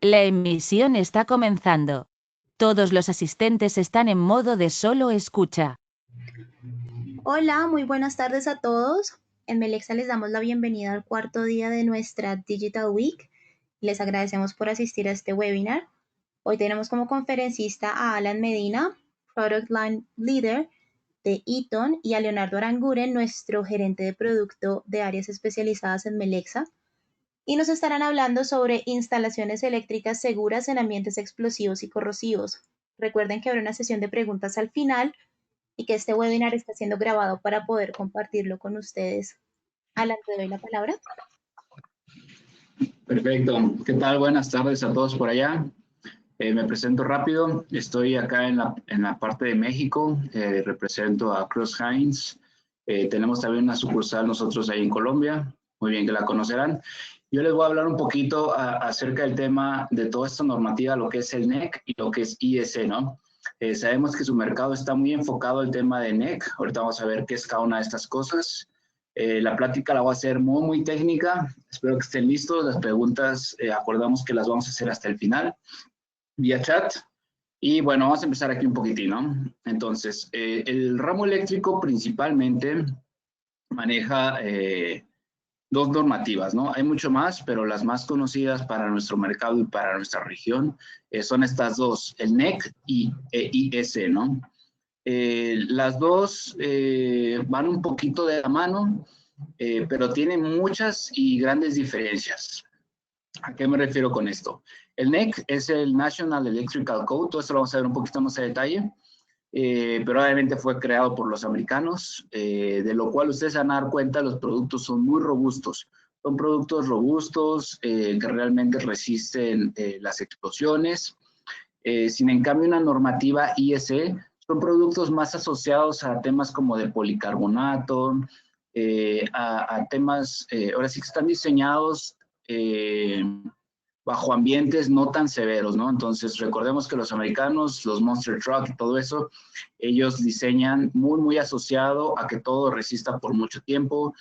La emisión está comenzando. Todos los asistentes están en modo de solo escucha. Hola, muy buenas tardes a todos. En Melexa les damos la bienvenida al cuarto día de nuestra Digital Week. Les agradecemos por asistir a este webinar. Hoy tenemos como conferencista a Alan Medina, Product Line Leader de Eaton, y a Leonardo Aranguren, nuestro gerente de producto de áreas especializadas en Melexa. Y nos estarán hablando sobre instalaciones eléctricas seguras en ambientes explosivos y corrosivos. Recuerden que habrá una sesión de preguntas al final y que este webinar está siendo grabado para poder compartirlo con ustedes. Alan, te doy la palabra. Perfecto. ¿Qué tal? Buenas tardes a todos por allá. Me presento rápido. Estoy acá en la parte de México. Represento a Crouse-Hinds. Tenemos también una sucursal nosotros ahí en Colombia. Muy bien que la conocerán. Yo les voy a hablar un poquito acerca del tema de toda esta normativa, lo que es el NEC y lo que es IEC, ¿no? Sabemos que su mercado está muy enfocado al tema de NEC. Ahorita vamos a ver qué es cada una de estas cosas. La plática la voy a hacer muy técnica. Espero que estén listos. Las preguntas acordamos que las vamos a hacer hasta el final, vía chat. Y bueno, vamos a empezar aquí un poquitín, ¿no? Entonces, el ramo eléctrico principalmente maneja dos normativas, ¿no? Hay mucho más, pero las más conocidas para nuestro mercado y para nuestra región son estas dos, el NEC y IEC, ¿no? Las dos van un poquito de la mano, pero tienen muchas y grandes diferencias. ¿A qué me refiero con esto? El NEC es el National Electrical Code, todo esto lo vamos a ver un poquito más a detalle, pero obviamente fue creado por los americanos, de lo cual ustedes se van a dar cuenta, los productos son muy robustos. Son productos robustos que realmente resisten las explosiones. Sin en cambio, una normativa IEC son productos más asociados a temas como de policarbonato, a temas, ahora sí que están diseñados bajo ambientes no tan severos, ¿no? Entonces, recordemos que los americanos, los Monster Truck y todo eso, ellos diseñan muy asociado a que todo resista por mucho tiempo,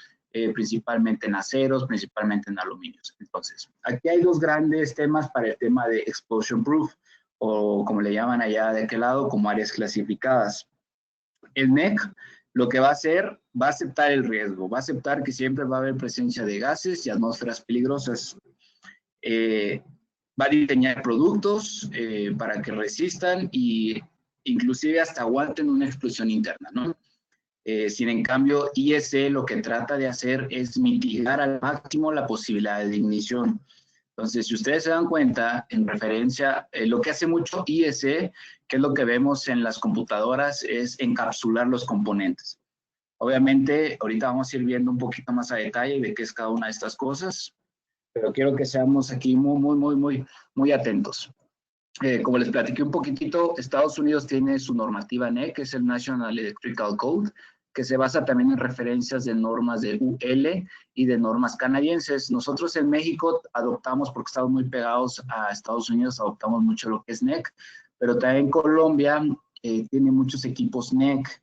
principalmente en aceros, principalmente en aluminios. Entonces, aquí hay dos grandes temas para el tema de explosion proof, o como le llaman allá de aquel lado, como áreas clasificadas. El NEC lo que va a hacer, va a aceptar el riesgo, va a aceptar que siempre va a haber presencia de gases y atmósferas peligrosas. Va a diseñar productos para que resistan y inclusive hasta aguanten una explosión interna, ¿no? Sin en cambio, IEC lo que trata de hacer es mitigar al máximo la posibilidad de ignición. Entonces, si ustedes se dan cuenta, en referencia, lo que hace mucho IEC, que es lo que vemos en las computadoras, es encapsular los componentes. Obviamente, ahorita vamos a ir viendo un poquito más a detalle de qué es cada una de estas cosas, pero quiero que seamos aquí muy atentos. Como les platiqué un poquitito, Estados Unidos tiene su normativa NEC, que es el National Electrical Code, que se basa también en referencias de normas de UL y de normas canadienses. Nosotros en México adoptamos, porque estamos muy pegados a Estados Unidos, adoptamos mucho lo que es NEC, pero también Colombia tiene muchos equipos NEC,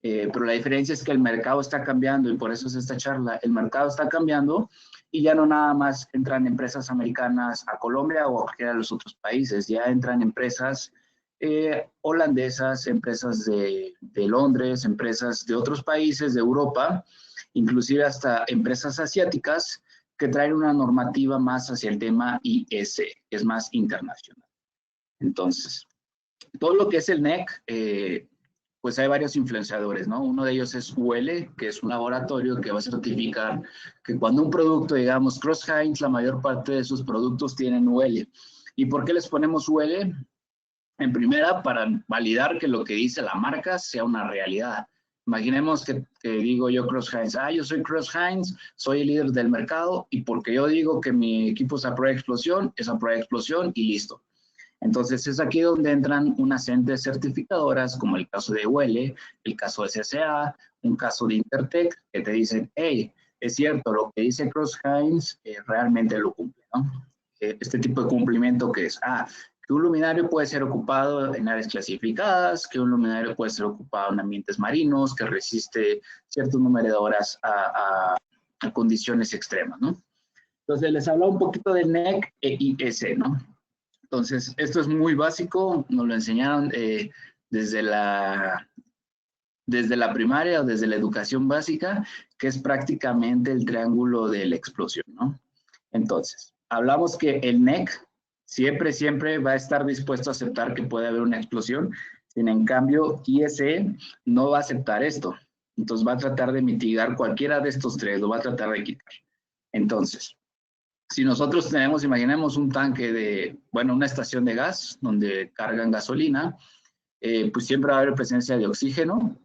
pero la diferencia es que el mercado está cambiando y por eso es esta charla. El mercado está cambiando y ya no nada más entran empresas americanas a Colombia o a cualquiera de los otros países, ya entran empresas holandesas, empresas de Londres, empresas de otros países de Europa, inclusive hasta empresas asiáticas que traen una normativa más hacia el tema IEC, que es más internacional. Entonces, todo lo que es el NEC, pues hay varios influenciadores, ¿no? Uno de ellos es UL, que es un laboratorio que va a certificar que cuando un producto, digamos, Crouse-Hinds, la mayor parte de sus productos tienen UL. ¿Y por qué les ponemos UL? En primera, para validar que lo que dice la marca sea una realidad. Imaginemos que digo yo Crouse-Hinds, yo soy Crouse-Hinds, soy el líder del mercado y porque yo digo que mi equipo es a prueba de explosión, es a prueba de explosión y listo. Entonces es aquí donde entran unas entes certificadoras, como el caso de UL, el caso de CCA, un caso de Intertek, que te dicen, hey, es cierto, lo que dice Crouse-Hinds realmente lo cumple, ¿no? Este tipo de cumplimiento que es, que un luminario puede ser ocupado en áreas clasificadas, que un luminario puede ser ocupado en ambientes marinos, que resiste cierto número de horas a condiciones extremas, ¿no? Entonces les hablaba un poquito de NEC e IEC, ¿no? Entonces, esto es muy básico, nos lo enseñaron desde la primaria o desde la educación básica, que es prácticamente el triángulo de la explosión, ¿no? Entonces, hablamos que el NEC siempre va a estar dispuesto a aceptar que puede haber una explosión, en cambio, ISE no va a aceptar esto. Entonces, va a tratar de mitigar cualquiera de estos tres, lo va a tratar de quitar. Entonces, si nosotros tenemos, imaginemos un tanque de, bueno, una estación de gas donde cargan gasolina, pues siempre va a haber presencia de oxígeno,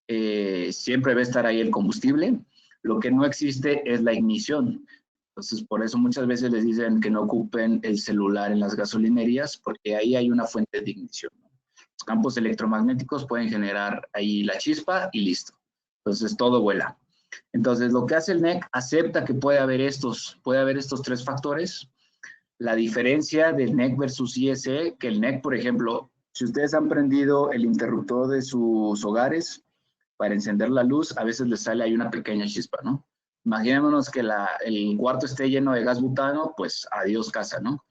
siempre va a estar ahí el combustible. Lo que no existe es la ignición. Entonces, por eso muchas veces les dicen que no ocupen el celular en las gasolinerías, porque ahí hay una fuente de ignición. Los campos electromagnéticos pueden generar ahí la chispa y listo. Entonces, todo vuela. Entonces, lo que hace el NEC, acepta que puede haber estos tres factores. La diferencia del NEC versus ISE, que el NEC, por ejemplo, si ustedes han prendido el interruptor de sus hogares para encender la luz, a veces les sale ahí una pequeña chispa, ¿no? Imaginémonos que el cuarto esté lleno de gas butano, pues adiós casa, ¿no?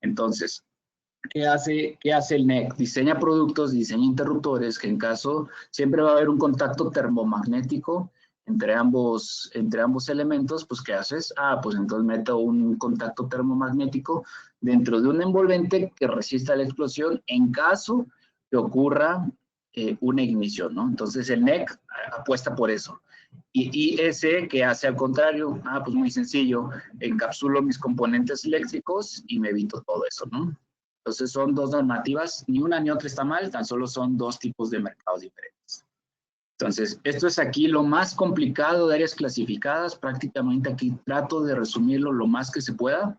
Entonces, ¿qué hace el NEC? Diseña productos, diseña interruptores, que en caso siempre va a haber un contacto termomagnético entre ambos elementos, pues ¿qué haces? Pues entonces meto un contacto termomagnético dentro de un envolvente que resista la explosión en caso que ocurra una ignición, ¿no? Entonces el NEC apuesta por eso. Y ese que hace al contrario, pues muy sencillo, encapsulo mis componentes eléctricos y me evito todo eso, ¿no? Entonces son dos normativas, ni una ni otra está mal, tan solo son dos tipos de mercados diferentes. Entonces, esto es aquí lo más complicado de áreas clasificadas, prácticamente aquí trato de resumirlo lo más que se pueda,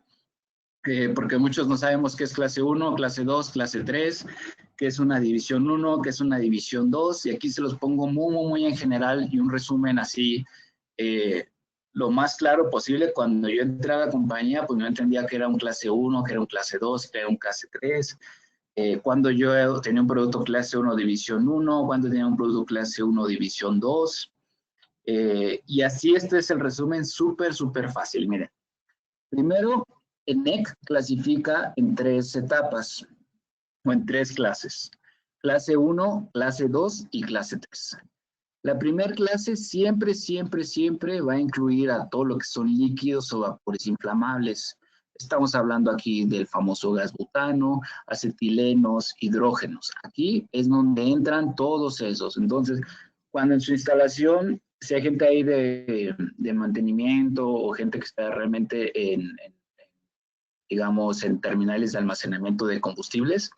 porque muchos no sabemos qué es clase 1, clase 2, clase 3, qué es una división 1, qué es una división 2, y aquí se los pongo muy en general y un resumen así, lo más claro posible. Cuando yo entré a la compañía, pues no entendía que era un clase 1, que era un clase 2, que era un clase 3, cuando yo tenía un producto clase 1 división 1, cuando tenía un producto clase 1 división 2, y así este es el resumen súper fácil. Miren, primero el NEC clasifica en tres etapas o en tres clases: clase 1, clase 2 y clase 3. La primera clase siempre va a incluir a todo lo que son líquidos o vapores inflamables. Estamos hablando aquí del famoso gas butano, acetilenos, hidrógenos. Aquí es donde entran todos esos. Entonces, cuando en su instalación, si hay gente ahí de mantenimiento o gente que está realmente digamos, en terminales de almacenamiento de combustibles,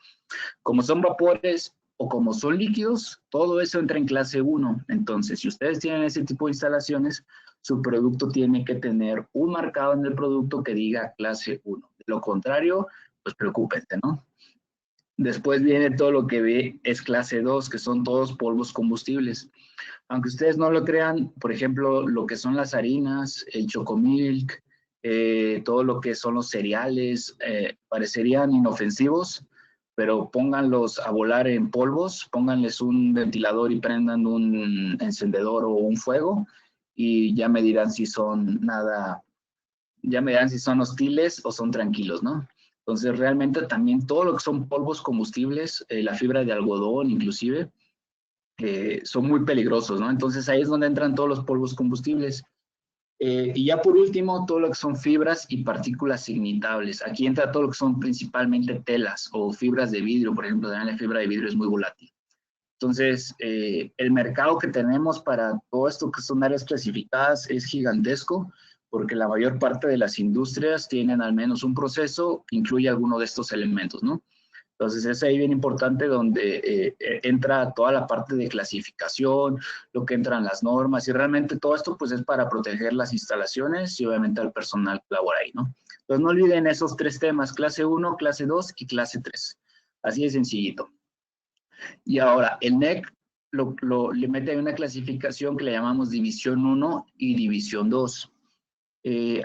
como son vapores o como son líquidos, todo eso entra en clase 1. Entonces, si ustedes tienen ese tipo de instalaciones, su producto tiene que tener un marcado en el producto que diga clase 1. De lo contrario, pues preocúpense, ¿no? Después viene todo lo que ve es clase 2, que son todos polvos combustibles. Aunque ustedes no lo crean, por ejemplo, lo que son las harinas, el chocomilk, todo lo que son los cereales, parecerían inofensivos, pero pónganlos a volar en polvos, pónganles un ventilador y prendan un encendedor o un fuego, y ya me dirán si son hostiles o son tranquilos, ¿no? Entonces, realmente también todo lo que son polvos combustibles, la fibra de algodón inclusive, son muy peligrosos, ¿no? Entonces, ahí es donde entran todos los polvos combustibles. Y ya por último, todo lo que son fibras y partículas ignitables. Aquí entra todo lo que son principalmente telas o fibras de vidrio. Por ejemplo, la fibra de vidrio es muy volátil. Entonces, el mercado que tenemos para todo esto que son áreas clasificadas es gigantesco, porque la mayor parte de las industrias tienen al menos un proceso que incluye alguno de estos elementos, ¿no? Entonces es ahí bien importante donde entra toda la parte de clasificación, lo que entran las normas, y realmente todo esto pues es para proteger las instalaciones y obviamente al personal que labora ahí, ¿no? Entonces no olviden esos tres temas: clase 1, clase 2 y clase 3. Así de sencillito. Y ahora el NEC le mete ahí una clasificación que le llamamos división 1 y división 2.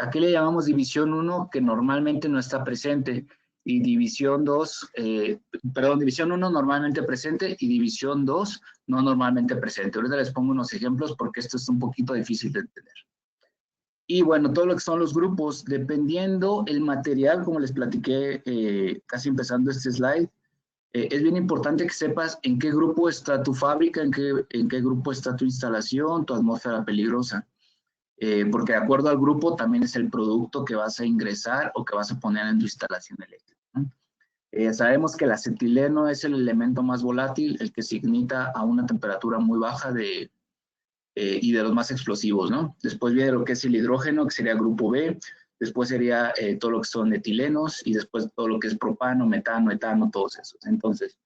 ¿A qué le llamamos división 1? Que normalmente no está presente. Y división 2, división 1 normalmente presente y división 2 no normalmente presente. Ahorita les pongo unos ejemplos porque esto es un poquito difícil de entender. Y bueno, todo lo que son los grupos, dependiendo el material, como les platiqué casi empezando este slide, es bien importante que sepas en qué grupo está tu fábrica, en qué grupo está tu instalación, tu atmósfera peligrosa. Porque de acuerdo al grupo también es el producto que vas a ingresar o que vas a poner en tu instalación eléctrica, ¿no? Sabemos que el acetileno es el elemento más volátil, el que se ignita a una temperatura muy baja y de los más explosivos, ¿no? Después viene lo que es el hidrógeno, que sería grupo B. Después sería todo lo que son etilenos y después todo lo que es propano, metano, etano, todos esos. Entonces,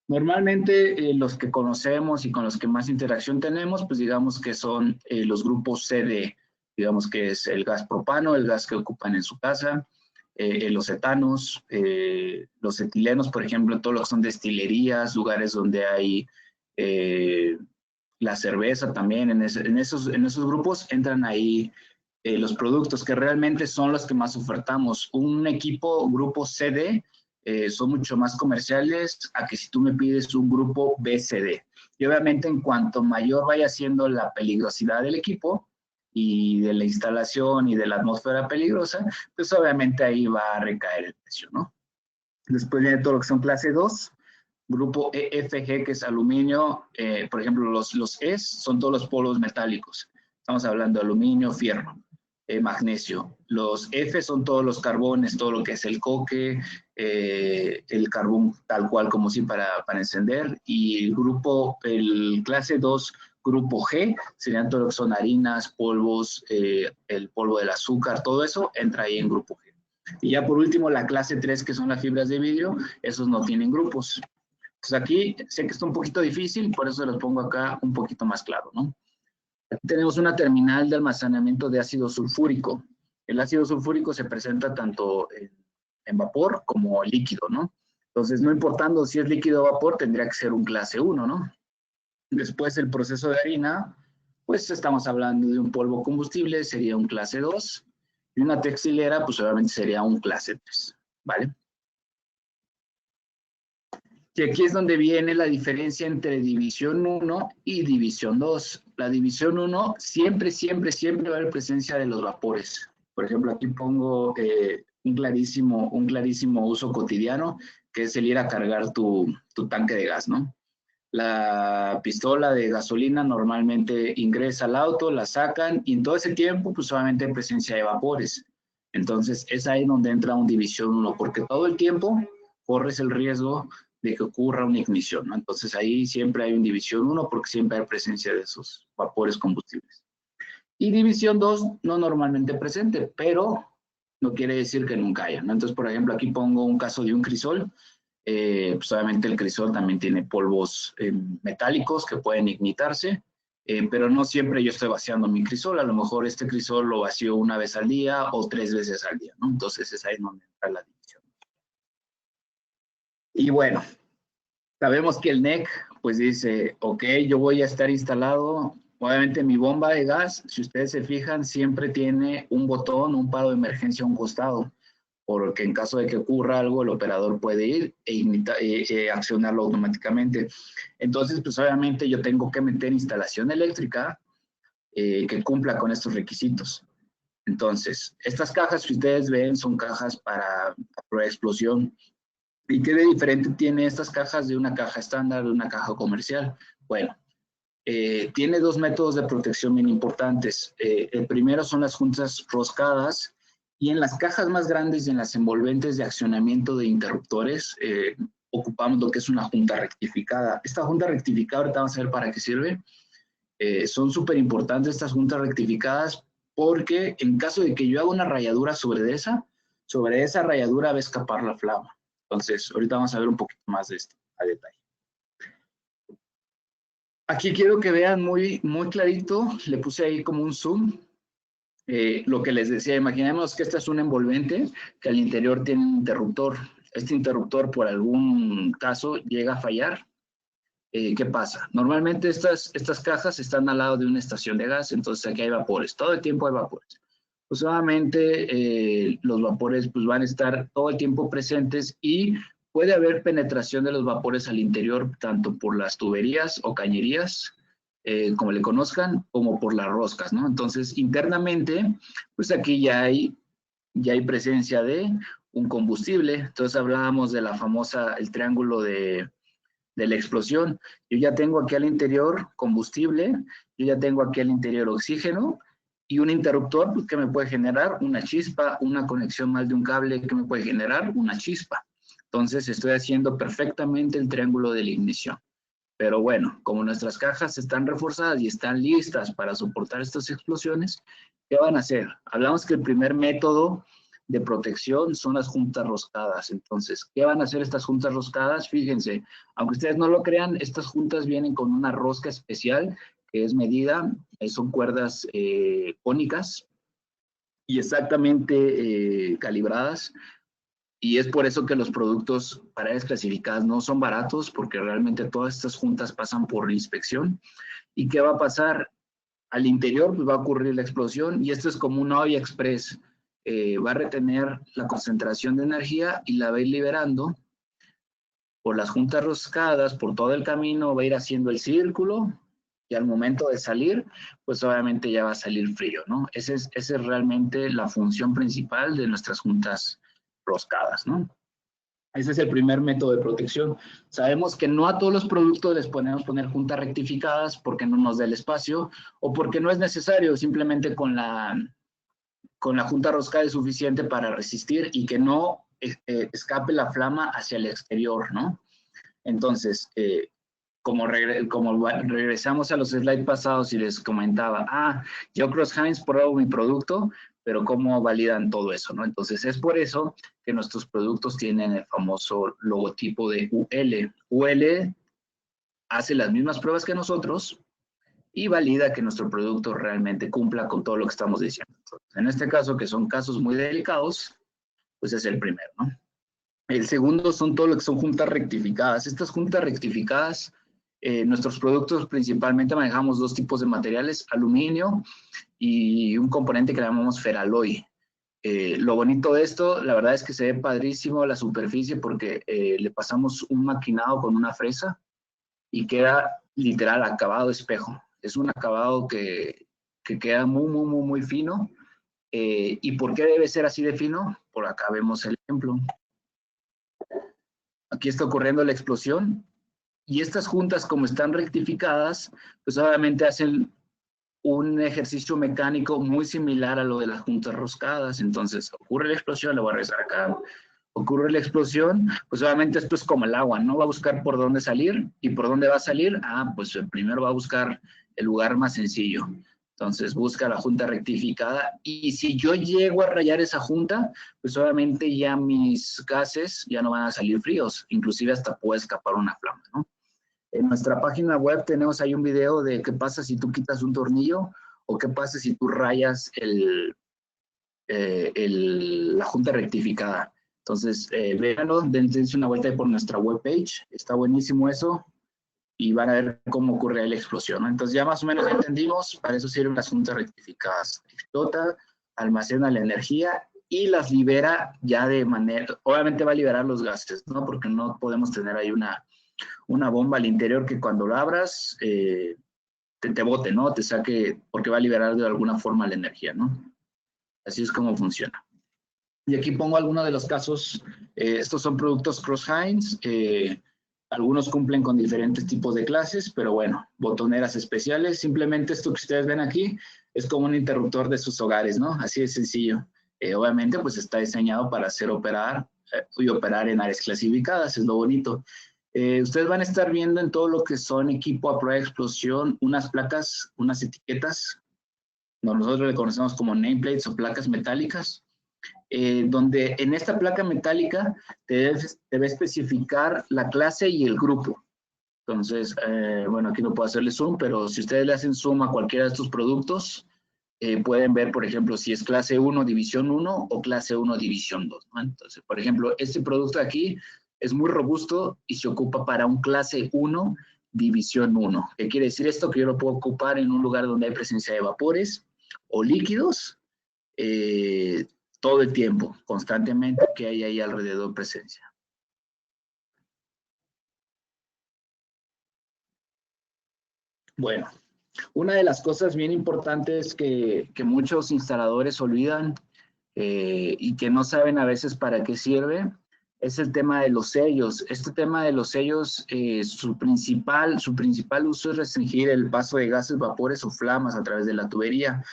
normalmente los que conocemos y con los que más interacción tenemos, pues digamos que son los grupos CD, digamos que es el gas propano, el gas que ocupan en su casa, los etanos, los etilenos, por ejemplo, todo lo que son destilerías, lugares donde hay la cerveza también, en esos grupos entran ahí los productos que realmente son los que más ofertamos. Un equipo, grupo CD, son mucho más comerciales a que si tú me pides un grupo BCD. Y obviamente en cuanto mayor vaya siendo la peligrosidad del equipo y de la instalación y de la atmósfera peligrosa, pues obviamente ahí va a recaer el precio, ¿no? Después viene todo lo que son clase 2, grupo EFG, que es aluminio, por ejemplo, los E son todos los polos metálicos. Estamos hablando de aluminio, fierro, magnesio. Los F son todos los carbones, todo lo que es el coque, el carbón tal cual como sí para encender. Y el clase 2, grupo G, serían todo lo que son harinas, polvos, el polvo del azúcar, todo eso entra ahí en grupo G. Y ya por último, la clase 3, que son las fibras de vidrio, esos no tienen grupos. Entonces aquí sé que está un poquito difícil, por eso los pongo acá un poquito más claro, ¿no? Aquí tenemos una terminal de almacenamiento de ácido sulfúrico. El ácido sulfúrico se presenta tanto en vapor como líquido, ¿no? Entonces, no importando si es líquido o vapor, tendría que ser un clase 1, ¿no? Después, el proceso de harina, pues estamos hablando de un polvo combustible, sería un clase 2. Y una textilera, pues obviamente sería un clase 3, ¿vale? Y aquí es donde viene la diferencia entre división 1 y división 2. La división 1 siempre va a haber presencia de los vapores. Por ejemplo, aquí pongo un clarísimo uso cotidiano, que es el ir a cargar tu tanque de gas, ¿no? La pistola de gasolina normalmente ingresa al auto, la sacan, y en todo ese tiempo, pues solamente hay presencia de vapores. Entonces, es ahí donde entra un división 1, porque todo el tiempo corres el riesgo de que ocurra una ignición, ¿no? Entonces ahí siempre hay un división 1 porque siempre hay presencia de esos vapores combustibles. Y división 2 no normalmente presente, pero no quiere decir que nunca haya, ¿no? Entonces, por ejemplo, aquí pongo un caso de un crisol. Pues obviamente el crisol también tiene polvos metálicos que pueden ignitarse, pero no siempre yo estoy vaciando mi crisol. A lo mejor este crisol lo vacío una vez al día o 3 veces al día, ¿no? Entonces es ahí donde entra la división. Y bueno, sabemos que el NEC pues dice, ok, yo voy a estar instalado, obviamente mi bomba de gas, si ustedes se fijan, siempre tiene un botón, un paro de emergencia a un costado, porque en caso de que ocurra algo, el operador puede ir e accionarlo automáticamente. Entonces, pues obviamente yo tengo que meter instalación eléctrica que cumpla con estos requisitos. Entonces, estas cajas que ustedes ven son cajas para prueba de explosión. ¿Y qué de diferente tiene estas cajas de una caja estándar, de una caja comercial? Bueno, tiene dos métodos de protección bien importantes. El primero son las juntas roscadas, y en las cajas más grandes y en las envolventes de accionamiento de interruptores, ocupamos lo que es una junta rectificada. Esta junta rectificada, ahorita vamos a ver para qué sirve. Son súper importantes estas juntas rectificadas porque en caso de que yo haga una ralladura sobre esa ralladura va a escapar la flama. Entonces, ahorita vamos a ver un poquito más de esto a detalle. Aquí quiero que vean muy clarito, le puse ahí como un zoom, lo que les decía, imaginemos que esta es un envolvente que al interior tiene un interruptor. Este interruptor por algún caso llega a fallar. ¿Qué pasa? Normalmente estas cajas están al lado de una estación de gas, entonces aquí hay vapores, todo el tiempo hay vapores. Pues obviamente los vapores pues, van a estar todo el tiempo presentes y puede haber penetración de los vapores al interior, tanto por las tuberías o cañerías, como le conozcan, como por las roscas, ¿no? Entonces, internamente, pues aquí ya hay presencia de un combustible. Entonces hablábamos de la famosa, el triángulo de la explosión. Yo ya tengo aquí al interior combustible, yo ya tengo aquí al interior oxígeno y un interruptor pues, que me puede generar una chispa, una conexión mal de un cable que me puede generar una chispa. Entonces estoy haciendo perfectamente el triángulo de la ignición. Pero bueno, como nuestras cajas están reforzadas y están listas para soportar estas explosiones, ¿qué van a hacer? Hablamos que el primer método de protección son las juntas roscadas. Entonces, ¿qué van a hacer estas juntas roscadas? Fíjense, aunque ustedes no lo crean, estas juntas vienen con una rosca especial que es medida, son cuerdas cónicas y exactamente calibradas. Y es por eso que los productos para áreas clasificadas no son baratos, porque realmente todas estas juntas pasan por inspección. ¿Y qué va a pasar? Al interior pues, va a ocurrir la explosión y esto es como una olla express. Va a retener la concentración de energía y la va a ir liberando por las juntas roscadas, por todo el camino, va a ir haciendo el círculo y al momento de salir, pues obviamente ya va a salir frío, ¿no? Esa es realmente la función principal de nuestras juntas roscadas, ¿no? Ese es el primer método de protección. Sabemos que no a todos los productos les podemos poner juntas rectificadas porque no nos da el espacio o porque no es necesario, simplemente con la junta roscada es suficiente para resistir y que no escape la flama hacia el exterior, ¿no? Entonces, como regresamos a los slides pasados y les comentaba, yo Crouse-Hinds pruebo mi producto, pero ¿cómo validan todo eso, no? Entonces, es por eso que nuestros productos tienen el famoso logotipo de UL. UL hace las mismas pruebas que nosotros y valida que nuestro producto realmente cumpla con todo lo que estamos diciendo. Entonces, en este caso, que son casos muy delicados, pues es el primero, ¿no? El segundo son todo lo que son juntas rectificadas. Estas juntas rectificadas, nuestros productos principalmente manejamos dos tipos de materiales, aluminio y un componente que llamamos feraloy. Lo bonito de esto, la verdad es que se ve padrísimo la superficie porque le pasamos un maquinado con una fresa y queda literal acabado espejo. Es un acabado que queda muy, muy, muy, muy fino. ¿Y por qué debe ser así de fino? Por acá vemos el ejemplo. Aquí está ocurriendo la explosión y estas juntas, como están rectificadas, pues obviamente hacen un ejercicio mecánico muy similar a lo de las juntas roscadas. Entonces, ocurre la explosión, le voy a regresar acá. Ocurre la explosión, pues obviamente esto es como el agua, ¿no? Va a buscar por dónde salir. ¿Y por dónde va a salir? Pues primero va a buscar el lugar más sencillo. Entonces busca la junta rectificada y si yo llego a rayar esa junta, pues obviamente ya mis gases ya no van a salir fríos, inclusive hasta puede escapar una flama, ¿no? En nuestra página web tenemos ahí un video de qué pasa si tú quitas un tornillo o qué pasa si tú rayas la junta rectificada. Entonces, véanlo, dense una vuelta ahí por nuestra webpage, está buenísimo eso y van a ver cómo ocurre la explosión, ¿no? Entonces ya más o menos entendimos, para eso sirven las juntas rectificadas. Explota, almacena la energía y las libera ya de manera, obviamente va a liberar los gases, ¿no? Porque no podemos tener ahí una bomba al interior que cuando la abras te bote, ¿no? Te saque, porque va a liberar de alguna forma la energía, ¿no? Así es como funciona. Y aquí pongo algunos de los casos. Estos son productos Crouse-Hinds. Algunos cumplen con diferentes tipos de clases, pero bueno, botoneras especiales. Simplemente esto que ustedes ven aquí es como un interruptor de sus hogares, ¿no? Así de sencillo. Obviamente, pues está diseñado para hacer operar y operar en áreas clasificadas, es lo bonito. Ustedes van a estar viendo en todo lo que son equipo a prueba de explosión, unas placas, unas etiquetas, nosotros le conocemos como nameplates o placas metálicas, donde en esta placa metálica te debe especificar la clase y el grupo. Entonces, bueno, aquí no puedo hacerle zoom, pero si ustedes le hacen zoom a cualquiera de estos productos, pueden ver, por ejemplo, si es clase 1, división 1 o clase 1, división 2, ¿no? Entonces, por ejemplo, este producto aquí es muy robusto y se ocupa para un clase 1, división 1. ¿Qué quiere decir esto? Que yo lo puedo ocupar en un lugar donde hay presencia de vapores o líquidos, todo el tiempo, constantemente, que hay ahí alrededor presencia. Bueno, Una de las cosas bien importantes que muchos instaladores olvidan y que no saben a veces para qué sirve es el tema de los sellos. Este tema de los sellos, su principal uso es restringir el paso de gases, vapores o flamas a través de la tubería.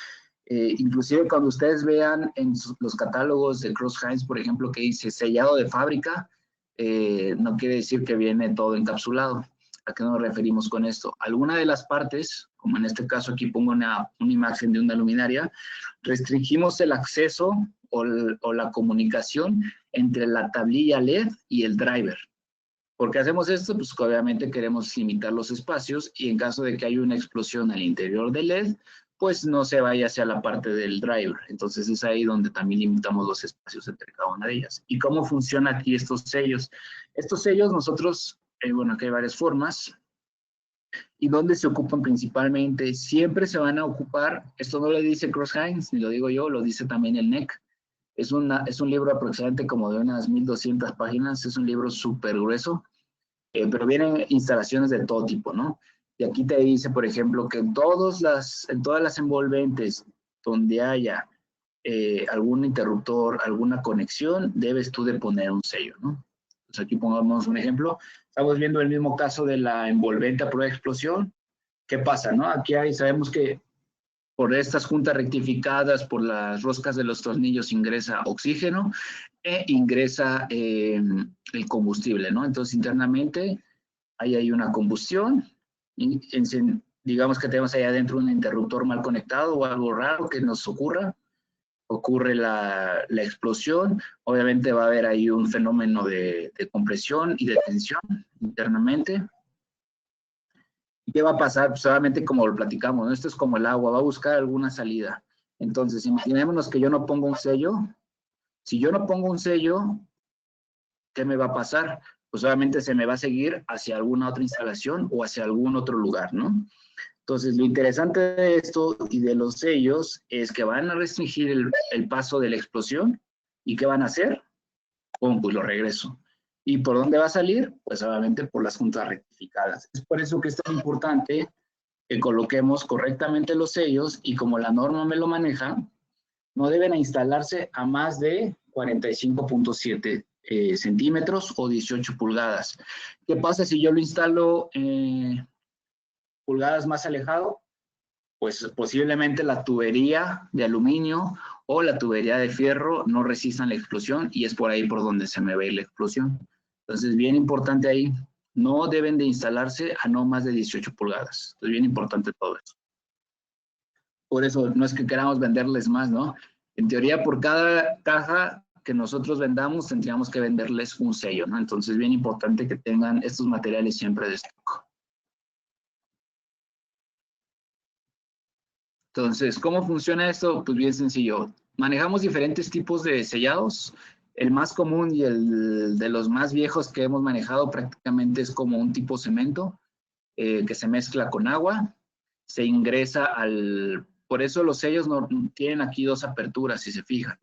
Inclusive cuando ustedes vean en los catálogos de Crouse-Hinds, por ejemplo, que dice sellado de fábrica, no quiere decir que viene todo encapsulado. ¿A qué nos referimos con esto? Alguna de las partes, como en este caso aquí pongo una imagen de una luminaria, restringimos el acceso o la comunicación entre la tablilla LED y el driver. ¿Por qué hacemos esto? Pues obviamente queremos limitar los espacios y en caso de que haya una explosión al interior del LED, pues no se vaya hacia la parte del driver. Entonces es ahí donde también limitamos los espacios entre cada una de ellas. ¿Y cómo funcionan aquí estos sellos? Estos sellos nosotros, bueno, aquí hay varias formas. ¿Y dónde se ocupan principalmente? Siempre se van a ocupar, esto no lo dice Crouse-Hinds, ni lo digo yo, lo dice también el NEC. Es un libro aproximadamente como de unas 1200 páginas, es un libro súper grueso, pero vienen instalaciones de todo tipo, ¿no? Y aquí te dice, por ejemplo, que en todas las envolventes donde haya algún interruptor, alguna conexión, debes tú de poner un sello, ¿no? Pues aquí pongamos un ejemplo. Estamos viendo el mismo caso de la envolvente a prueba de explosión. ¿Qué pasa, no? Aquí sabemos que por estas juntas rectificadas, por las roscas de los tornillos ingresa oxígeno e ingresa el combustible, ¿no? Entonces internamente ahí hay una combustión, y digamos que tenemos ahí adentro un interruptor mal conectado o algo raro que nos ocurre la explosión, obviamente va a haber ahí un fenómeno de compresión y de tensión internamente. ¿Y qué va a pasar? Pues solamente como lo platicamos, ¿no? Esto es como el agua, va a buscar alguna salida. Entonces, imaginémonos que yo no pongo un sello. Si yo no pongo un sello, ¿qué me va a pasar? Pues obviamente se me va a seguir hacia alguna otra instalación o hacia algún otro lugar, ¿no? Entonces, lo interesante de esto y de los sellos es que van a restringir el paso de la explosión. ¿Y qué van a hacer? Pum, pues lo regreso. ¿Y por dónde va a salir? Pues obviamente por las juntas rectificadas. Es por eso que es tan importante que coloquemos correctamente los sellos y como la norma me lo maneja, no deben instalarse a más de 45.7 centímetros o 18 pulgadas. ¿Qué pasa si yo lo instalo pulgadas más alejado? Pues posiblemente la tubería de aluminio o la tubería de fierro no resistan la explosión y es por ahí por donde se me ve la explosión. Entonces, bien importante ahí, no deben de instalarse a no más de 18 pulgadas. Entonces, bien importante todo eso. Por eso no es que queramos venderles más, ¿no? En teoría, por cada caja que nosotros vendamos, tendríamos que venderles un sello, ¿no? Entonces, bien importante que tengan estos materiales siempre de stock. Entonces, ¿cómo funciona esto? Pues bien sencillo. Manejamos diferentes tipos de sellados. El más común y el de los más viejos que hemos manejado prácticamente es como un tipo cemento que se mezcla con agua, se ingresa por eso los sellos no tienen aquí dos aperturas, si se fijan,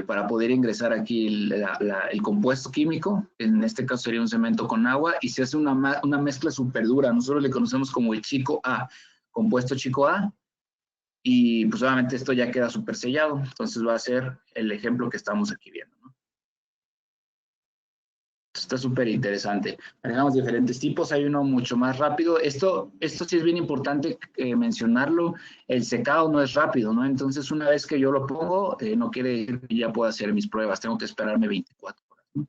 para poder ingresar aquí el compuesto químico, en este caso sería un cemento con agua, y se hace una mezcla súper dura. Nosotros le conocemos como el chico A, compuesto chico A, y pues obviamente esto ya queda súper sellado. Entonces va a ser el ejemplo que estamos aquí viendo, ¿no? Está súper interesante. Manejamos diferentes tipos, hay uno mucho más rápido. Esto sí es bien importante mencionarlo. El secado no es rápido, ¿no? Entonces una vez que yo lo pongo, no quiere decir que ya pueda hacer mis pruebas, tengo que esperarme 24 horas, ¿no?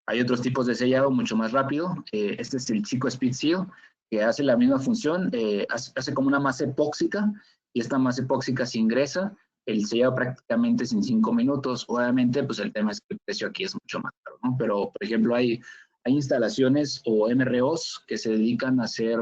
Hay otros tipos de sellado mucho más rápido. Este es el Chico Speed Seal, que hace la misma función, hace como una masa epóxica, y esta masa epóxica se ingresa, el sellado prácticamente es en 5 minutos. Obviamente, pues el tema es que el precio aquí es mucho más caro, ¿no? Pero, por ejemplo, hay instalaciones o MROs que se dedican a hacer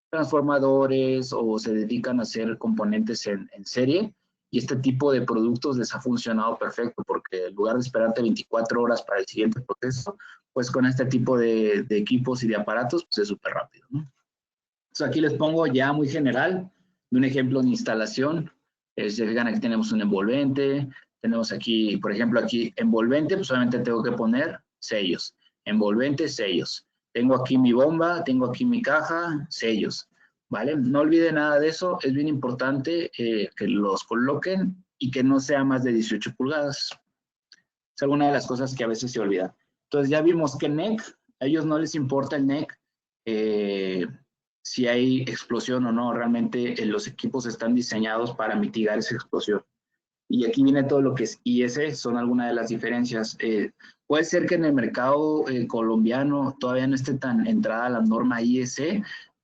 transformadores o se dedican a hacer componentes en serie, y este tipo de productos les ha funcionado perfecto, porque en lugar de esperarte 24 horas para el siguiente proceso, pues con este tipo de equipos y de aparatos, pues es súper rápido, ¿no? Entonces aquí les pongo ya muy general, de un ejemplo de instalación. Se fijan, aquí tenemos un envolvente, tenemos aquí, por ejemplo, aquí envolvente, pues solamente tengo que poner sellos, envolvente, sellos. Tengo aquí mi bomba, tengo aquí mi caja, sellos, ¿vale? No olviden nada de eso, es bien importante que los coloquen y que no sea más de 18 pulgadas. Es alguna de las cosas que a veces se olvidan. Entonces ya vimos que NEC, a ellos no les importa el NEC, si hay explosión o no, realmente los equipos están diseñados para mitigar esa explosión. Y aquí viene todo lo que es IS, son algunas de las diferencias. Puede ser que en el mercado colombiano todavía no esté tan entrada la norma IS,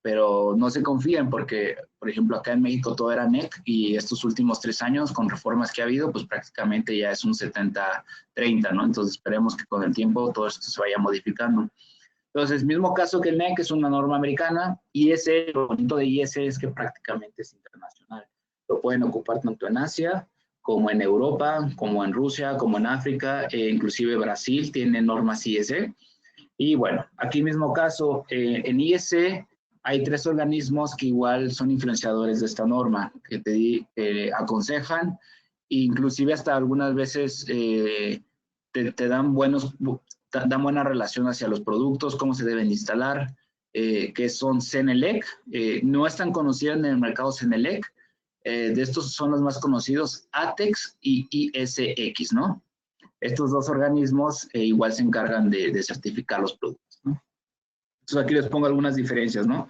pero no se confíen porque, por ejemplo, acá en México todo era NEC y estos últimos 3 años, con reformas que ha habido, pues prácticamente ya es un 70-30, ¿no? Entonces esperemos que con el tiempo todo esto se vaya modificando. Entonces, mismo caso que el NEC, es una norma americana. IS, lo bonito de IS es que prácticamente es internacional. Lo pueden ocupar tanto en Asia, como en Europa, como en Rusia, como en África, inclusive Brasil tiene normas IS. Y bueno, aquí mismo caso, en IS hay 3 organismos que igual son influenciadores de esta norma, que te aconsejan, inclusive hasta algunas veces te dan buena relación hacia los productos, cómo se deben instalar, que son CENELEC. No es tan conocida en el mercado CENELEC. De estos son los más conocidos, ATEX y ISX, ¿no? Estos 2 organismos igual se encargan de certificar los productos, ¿no? Entonces aquí les pongo algunas diferencias, ¿no?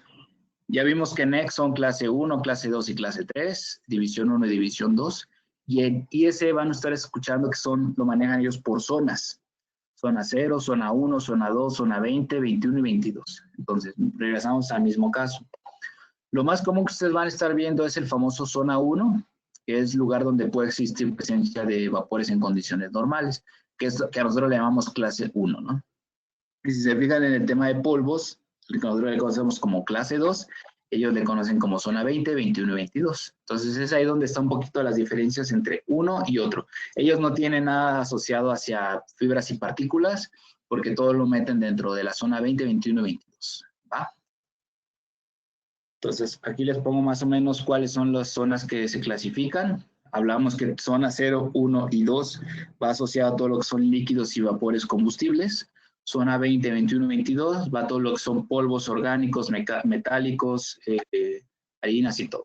Ya vimos que NEC son clase 1, clase 2 y clase 3, división 1 y división 2, y en IS van a estar escuchando que lo manejan ellos por zonas. Zona 0, zona 1, zona 2, zona 20, 21 y 22. Entonces, regresamos al mismo caso. Lo más común que ustedes van a estar viendo es el famoso zona 1, que es lugar donde puede existir presencia de vapores en condiciones normales, que es lo que a nosotros le llamamos clase 1, ¿no? Y si se fijan en el tema de polvos, que nosotros le conocemos como clase 2, ellos le conocen como zona 20, 21 y 22. Entonces es ahí donde está un poquito las diferencias entre uno y otro. Ellos no tienen nada asociado hacia fibras y partículas, porque todo lo meten dentro de la zona 20, 21 y 22, ¿va? Entonces, aquí les pongo más o menos cuáles son las zonas que se clasifican. Hablamos que zona 0, 1 y 2 va asociado a todo lo que son líquidos y vapores combustibles. Zona 20, 21 y 22 va todo lo que son polvos orgánicos, metálicos, harinas y todo.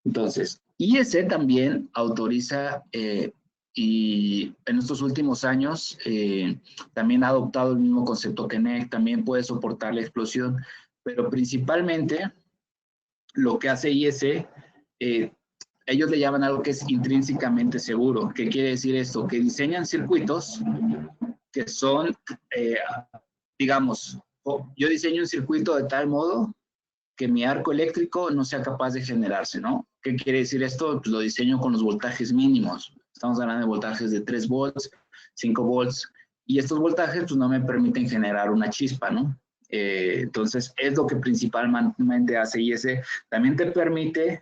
Entonces, IS también autoriza y en estos últimos años también ha adoptado el mismo concepto que NEC, también puede soportar la explosión, pero principalmente lo que hace IS, ellos le llaman algo que es intrínsecamente seguro. ¿Qué quiere decir esto? Que diseñan circuitos que son, digamos, yo diseño un circuito de tal modo que mi arco eléctrico no sea capaz de generarse, ¿no? ¿Qué quiere decir esto? Pues lo diseño con los voltajes mínimos. Estamos hablando de voltajes de 3 volts, 5 volts, y estos voltajes pues no me permiten generar una chispa, ¿no? Entonces, es lo que principalmente hace IS. También te permite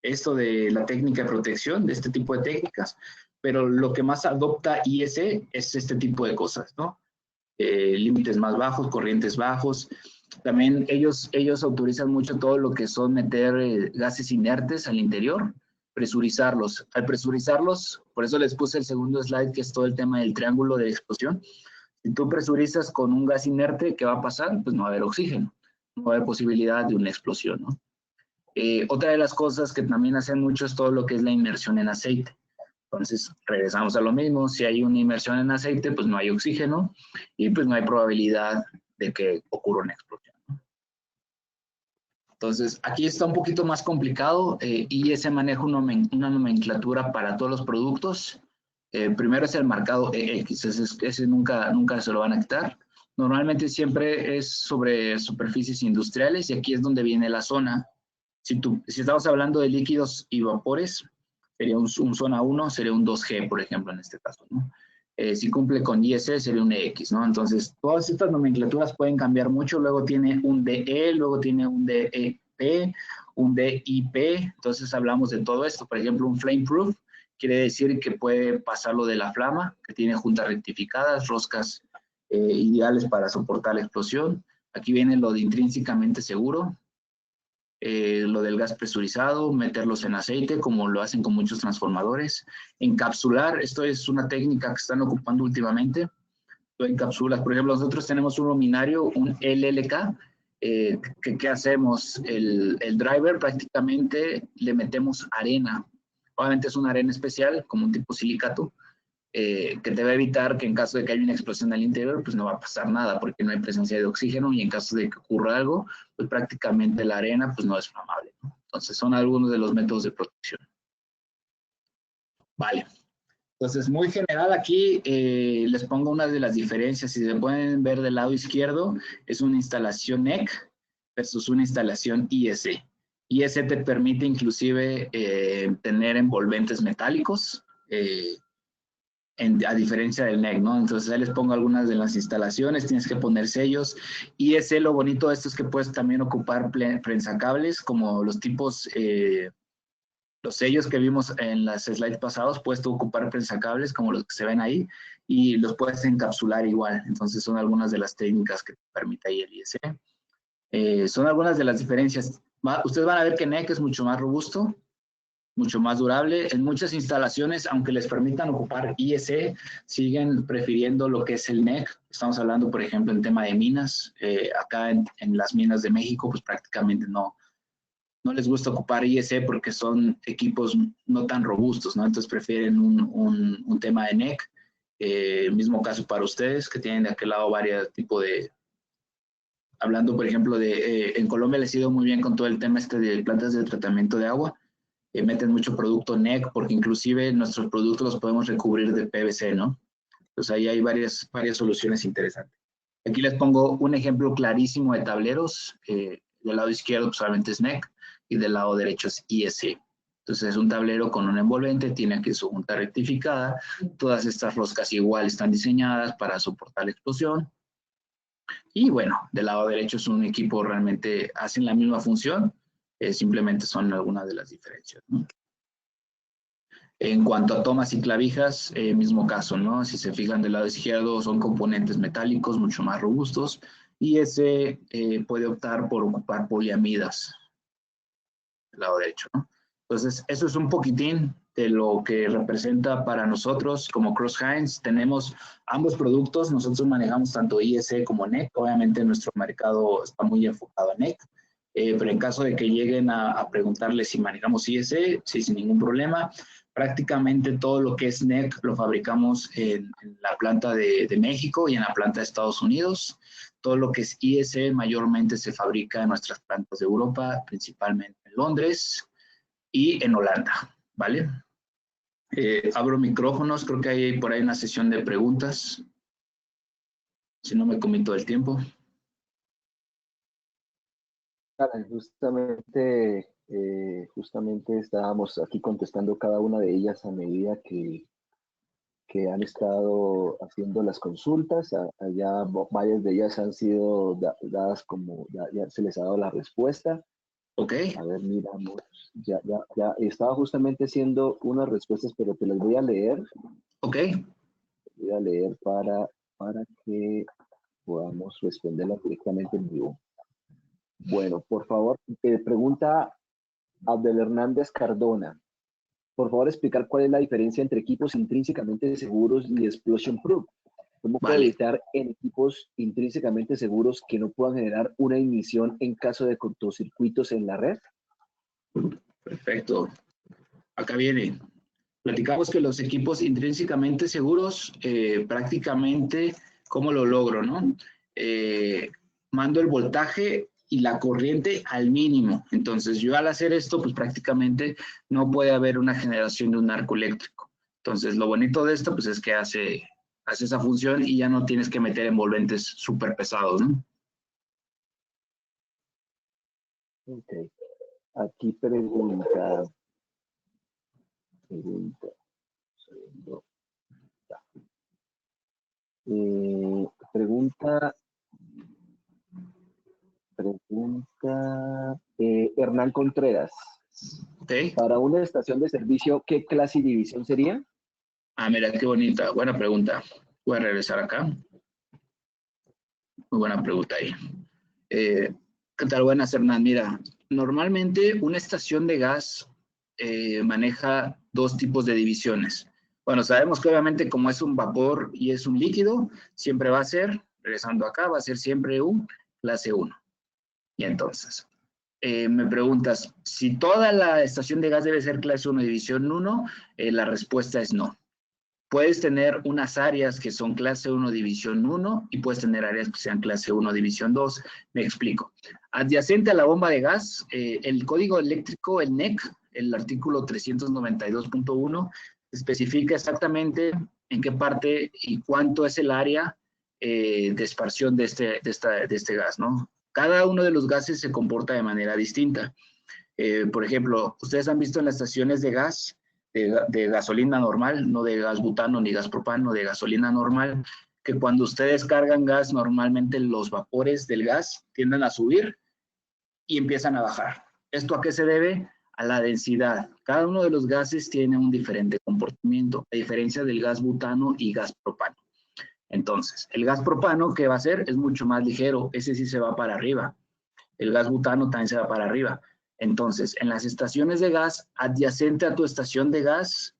esto de la técnica de protección, de este tipo de técnicas, pero lo que más adopta IS es este tipo de cosas, ¿no? Límites más bajos, corrientes bajos. También ellos autorizan mucho todo lo que son meter gases inertes al interior, presurizarlos. Al presurizarlos, por eso les puse el segundo slide, que es todo el tema del triángulo de explosión. Si tú presurizas con un gas inerte, ¿qué va a pasar? Pues no va a haber oxígeno, no va a haber posibilidad de una explosión, ¿no? Otra de las cosas que también hacen mucho es todo lo que es la inmersión en aceite. Entonces, regresamos a lo mismo. Si hay una inmersión en aceite, pues no hay oxígeno y pues no hay probabilidad de que ocurra una explosión. Entonces, aquí está un poquito más complicado y ese maneja una nomenclatura para todos los productos. Primero es el marcado EX, ese nunca se lo van a quitar. Normalmente siempre es sobre superficies industriales y aquí es donde viene la zona. Si estamos hablando de líquidos y vapores, sería un zona 1, sería un 2G, por ejemplo, en este caso, ¿no? Si cumple con IS, sería un EX, ¿no? Entonces, todas estas nomenclaturas pueden cambiar mucho. Luego tiene un DE, luego tiene un DEP, un DIP. Entonces, hablamos de todo esto. Por ejemplo, un flame proof quiere decir que puede pasar lo de la flama, que tiene juntas rectificadas, roscas ideales para soportar la explosión. Aquí viene lo de intrínsecamente seguro. Lo del gas presurizado, meterlos en aceite, como lo hacen con muchos transformadores. Encapsular, esto es una técnica que están ocupando últimamente. Lo encapsulas. Por ejemplo, nosotros tenemos un luminario, un LLK, ¿qué hacemos? El driver prácticamente le metemos arena. Obviamente es una arena especial, como un tipo silicato, que te va a evitar que en caso de que haya una explosión al interior, pues no va a pasar nada, porque no hay presencia de oxígeno, y en caso de que ocurra algo, pues prácticamente la arena pues no es flamable, ¿no? Entonces son algunos de los métodos de protección. Vale. Entonces, muy general aquí, les pongo una de las diferencias. Si se pueden ver del lado izquierdo, es una instalación NEC versus una instalación IEC. IEC te permite inclusive tener envolventes metálicos, a diferencia del NEC, ¿no? Entonces, ahí les pongo algunas de las instalaciones, tienes que poner sellos. IEC, lo bonito de esto es que puedes también ocupar prensacables, como los tipos... los sellos que vimos en las slides pasados, puedes tú ocupar prensacables como los que se ven ahí y los puedes encapsular igual. Entonces son algunas de las técnicas que te permite ahí el IEC. Son algunas de las diferencias. Ustedes van a ver que NEC es mucho más robusto, mucho más durable. En muchas instalaciones, aunque les permitan ocupar IEC, siguen prefiriendo lo que es el NEC. Estamos hablando, por ejemplo, en tema de minas. Acá en las minas de México, pues prácticamente no les gusta ocupar IEC porque son equipos no tan robustos, ¿no? Entonces prefieren un tema de NEC. Mismo caso para ustedes, que tienen de aquel lado varios tipos de... Hablando, por ejemplo, en Colombia les ha ido muy bien con todo el tema de plantas de tratamiento de agua. Meten mucho producto NEC porque inclusive nuestros productos los podemos recubrir de PVC, ¿no? Entonces ahí hay varias soluciones interesantes. Aquí les pongo un ejemplo clarísimo de tableros. Del lado izquierdo pues, solamente es NEC y del lado derecho es IEC. Entonces es un tablero con un envolvente, tiene aquí su junta rectificada, todas estas roscas igual están diseñadas para soportar la explosión. Y bueno, del lado derecho es un equipo realmente, hacen la misma función, simplemente son algunas de las diferencias, ¿no? En cuanto a tomas y clavijas, mismo caso, ¿no? Si se fijan del lado izquierdo son componentes metálicos mucho más robustos y ese puede optar por ocupar poliamidas del lado derecho, ¿no? Entonces, eso es un poquitín de lo que representa para nosotros como Crouse-Hinds. Tenemos ambos productos, nosotros manejamos tanto IEC como NEC. Obviamente nuestro mercado está muy enfocado en NEC, pero en caso de que lleguen a preguntarle si manejamos IEC, sí, sin ningún problema. Prácticamente todo lo que es NEC lo fabricamos en la planta de México y en la planta de Estados Unidos. Todo lo que es IEC mayormente se fabrica en nuestras plantas de Europa, principalmente en Londres y en Holanda, ¿vale? Abro micrófonos, creo que hay por ahí una sesión de preguntas, si no me comí todo el tiempo. Justamente estábamos aquí contestando cada una de ellas a medida que han estado haciendo las consultas. Allá varias de ellas han sido dadas como, ya se les ha dado la respuesta. Ok. A ver, miramos. Ya estaba justamente haciendo unas respuestas, pero te las voy a leer. Ok. Voy a leer para que podamos responderlas directamente en vivo. Bueno, por favor, pregunta Abdel Hernández Cardona. Por favor, explicar cuál es la diferencia entre equipos intrínsecamente seguros y explosion proof. ¿Cómo puedo evitar en equipos intrínsecamente seguros que no puedan generar una ignición en caso de cortocircuitos en la red? Perfecto. Acá viene. Platicamos que los equipos intrínsecamente seguros, prácticamente, ¿cómo lo logro, no? Mando el voltaje y la corriente al mínimo. Entonces, yo al hacer esto, pues prácticamente no puede haber una generación de un arco eléctrico. Entonces, lo bonito de esto, pues es que hace esa función y ya no tienes que meter envolventes súper pesados, ¿no? Ok. Aquí pregunta. Pregunta Hernán Contreras. Okay. Para una estación de servicio, ¿qué clase y división sería? Ah, mira, qué bonita. Buena pregunta. Voy a regresar acá. Muy buena pregunta ahí. ¿Qué tal? Buenas, Hernán. Mira, normalmente una estación de gas maneja dos tipos de divisiones. Bueno, sabemos que obviamente como es un vapor y es un líquido, siempre va a ser, regresando acá, va a ser siempre un clase 1. Y entonces, me preguntas, si toda la estación de gas debe ser clase 1 división 1, la respuesta es no. Puedes tener unas áreas que son clase 1 división 1 y puedes tener áreas que sean clase 1 división 2. Me explico. Adyacente a la bomba de gas, el código eléctrico, el NEC, el artículo 392.1, especifica exactamente en qué parte y cuánto es el área de esparción de este gas, ¿no? Cada uno de los gases se comporta de manera distinta. Por ejemplo, ustedes han visto en las estaciones de gas, de gasolina normal, no de gas butano ni gas propano, de gasolina normal, que cuando ustedes cargan gas, normalmente los vapores del gas tienden a subir y empiezan a bajar. ¿Esto a qué se debe? A la densidad. Cada uno de los gases tiene un diferente comportamiento, a diferencia del gas butano y gas propano. Entonces, el gas propano, ¿qué va a hacer? Es mucho más ligero, ese sí se va para arriba. El gas butano también se va para arriba. Entonces, en las estaciones de gas, adyacente a tu estación de gas,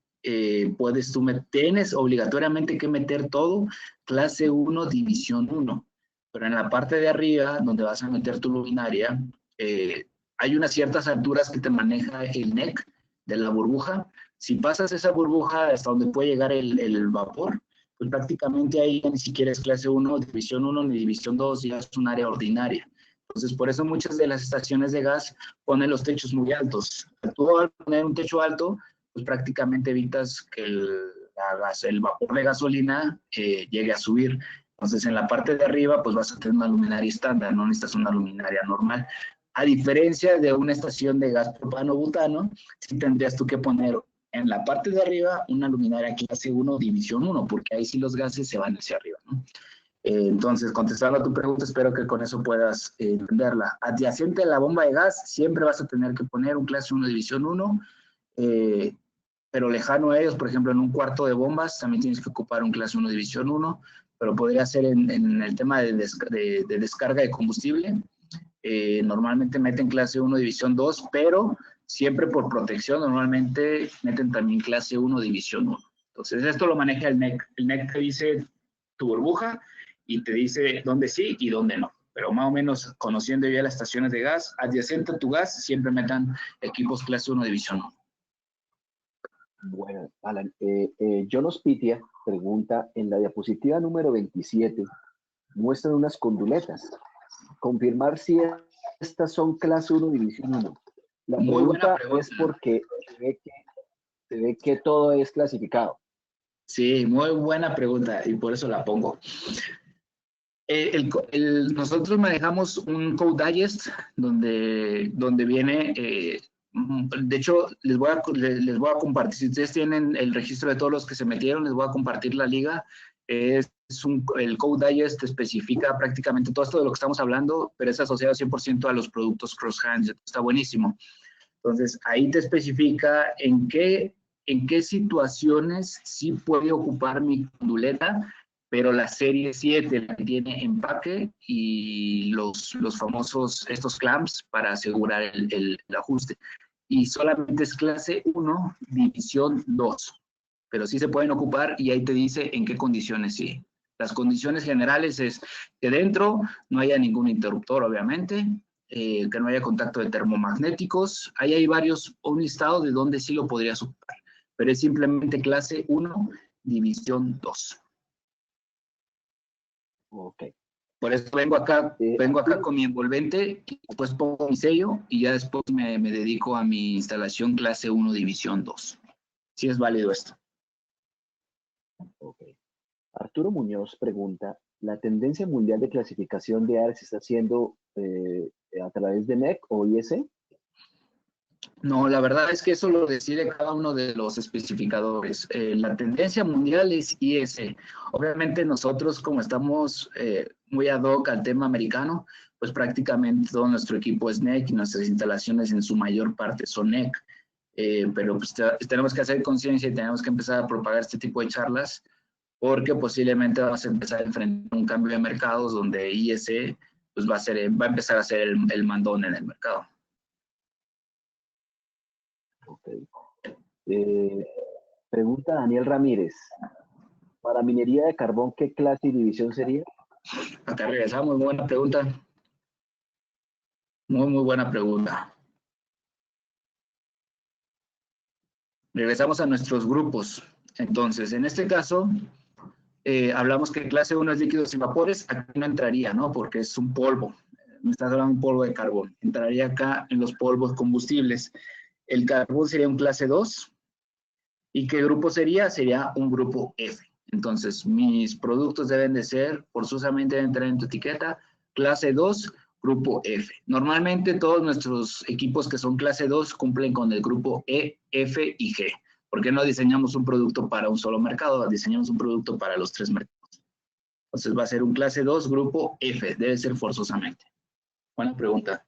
tienes obligatoriamente que meter todo clase 1, división 1. Pero en la parte de arriba, donde vas a meter tu luminaria, hay unas ciertas alturas que te maneja el NEC de la burbuja. Si pasas esa burbuja hasta donde puede llegar el vapor, pues prácticamente ahí ni siquiera es clase 1, división 1 ni división 2, ya es un área ordinaria. Entonces, por eso muchas de las estaciones de gas ponen los techos muy altos. Tú al poner un techo alto, pues prácticamente evitas que el vapor de gasolina llegue a subir. Entonces, en la parte de arriba, pues vas a tener una luminaria estándar, no necesitas una luminaria normal. A diferencia de una estación de gas propano o butano, sí tendrías tú que poner en la parte de arriba una luminaria clase 1, división 1, porque ahí sí los gases se van hacia arriba, ¿no? Entonces, contestando a tu pregunta, espero que con eso puedas entenderla. Adyacente a la bomba de gas, siempre vas a tener que poner un clase 1 división 1, pero lejano a ellos, por ejemplo, en un cuarto de bombas, también tienes que ocupar un clase 1 división 1, pero podría ser en el tema de descarga de combustible. Normalmente meten clase 1 división 2, pero siempre por protección, normalmente meten también clase 1 división 1. Entonces, esto lo maneja el NEC. El NEC te dice tu burbuja y te dice dónde sí y dónde no. Pero más o menos conociendo ya las estaciones de gas, adyacente a tu gas, siempre metan equipos clase 1 división 1. Bueno, Alan, John Ospitia pregunta, en la diapositiva número 27 muestran unas conduletas. Confirmar si estas son clase 1 división 1. La pregunta es porque se ve que todo es clasificado. Sí, muy buena pregunta y por eso la pongo. Nosotros manejamos un Code Digest donde viene, de hecho, les voy a compartir, si ustedes tienen el registro de todos los que se metieron, les voy a compartir la liga. El Code Digest especifica prácticamente todo esto de lo que estamos hablando, pero es asociado 100% a los productos CrossHands, está buenísimo. Entonces, ahí te especifica en qué situaciones sí puede ocupar mi conduleta, pero la serie 7, la que tiene empaque y los famosos, estos clamps para asegurar el ajuste. Y solamente es clase 1, división 2. Pero sí se pueden ocupar y ahí te dice en qué condiciones sí. Las condiciones generales es que dentro no haya ningún interruptor, obviamente, que no haya contacto de termomagnéticos. Ahí hay un listado de dónde sí lo podrías ocupar, pero es simplemente clase 1, división 2. Ok. Por eso vengo acá con mi envolvente, y después pongo mi sello y ya después me dedico a mi instalación clase 1, división 2. Sí es válido esto. Ok. Arturo Muñoz pregunta, ¿la tendencia mundial de clasificación de áreas se está haciendo a través de NEC o IEC? No, la verdad es que eso lo decide cada uno de los especificadores. La tendencia mundial es IEC. Obviamente nosotros, como estamos muy ad hoc al tema americano, pues prácticamente todo nuestro equipo es NEC y nuestras instalaciones en su mayor parte son NEC. Pero pues tenemos que hacer conciencia y tenemos que empezar a propagar este tipo de charlas porque posiblemente vamos a empezar a enfrentar un cambio de mercados donde IEC pues va a empezar a ser el mandón en el mercado. Ok. Pregunta Daniel Ramírez. Para minería de carbón, ¿qué clase y división sería? Acá regresamos, muy buena pregunta. Muy buena pregunta. Regresamos a nuestros grupos. Entonces, en este caso, hablamos que clase 1 es líquidos y vapores. Aquí no entraría, ¿no? Porque es un polvo. Me estás hablando de un polvo de carbón. Entraría acá en los polvos combustibles. El carbón sería un clase 2. ¿Y qué grupo sería? Sería un grupo F. Entonces, mis productos deben de ser, forzosamente deben entrar en tu etiqueta, clase 2, grupo F. Normalmente todos nuestros equipos que son clase 2 cumplen con el grupo E, F y G. ¿Por qué no diseñamos un producto para un solo mercado? Diseñamos un producto para los 3 mercados. Entonces va a ser un clase 2, grupo F. Debe ser forzosamente. Buena pregunta.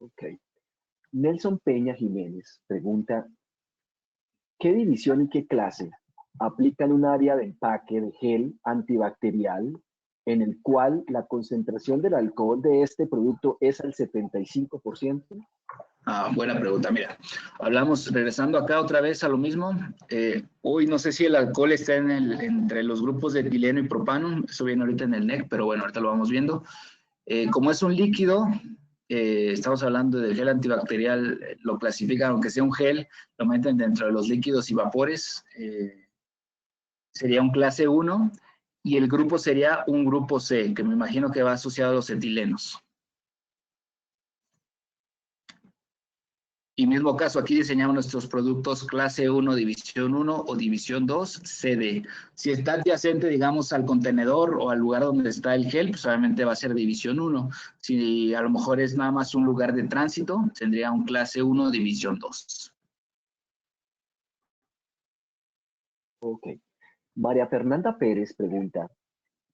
Ok. Nelson Peña Jiménez pregunta, ¿qué división y qué clase aplican un área de empaque de gel antibacterial en el cual la concentración del alcohol de este producto es al 75%? Buena pregunta. Mira, hablamos, regresando acá otra vez a lo mismo. Hoy no sé si el alcohol está entre los grupos de etileno y propano. Eso viene ahorita en el NEC, pero bueno, ahorita lo vamos viendo. Como es un líquido, estamos hablando del gel antibacterial, lo clasifican, aunque sea un gel, lo meten dentro de los líquidos y vapores. Sería un clase 1 y el grupo sería un grupo C, que me imagino que va asociado a los etilenos. Y mismo caso, aquí diseñamos nuestros productos clase 1, división 1 o división 2, CD. Si está adyacente, digamos, al contenedor o al lugar donde está el gel, pues obviamente va a ser división 1. Si a lo mejor es nada más un lugar de tránsito, tendría un clase 1, división 2. Ok. María Fernanda Pérez pregunta,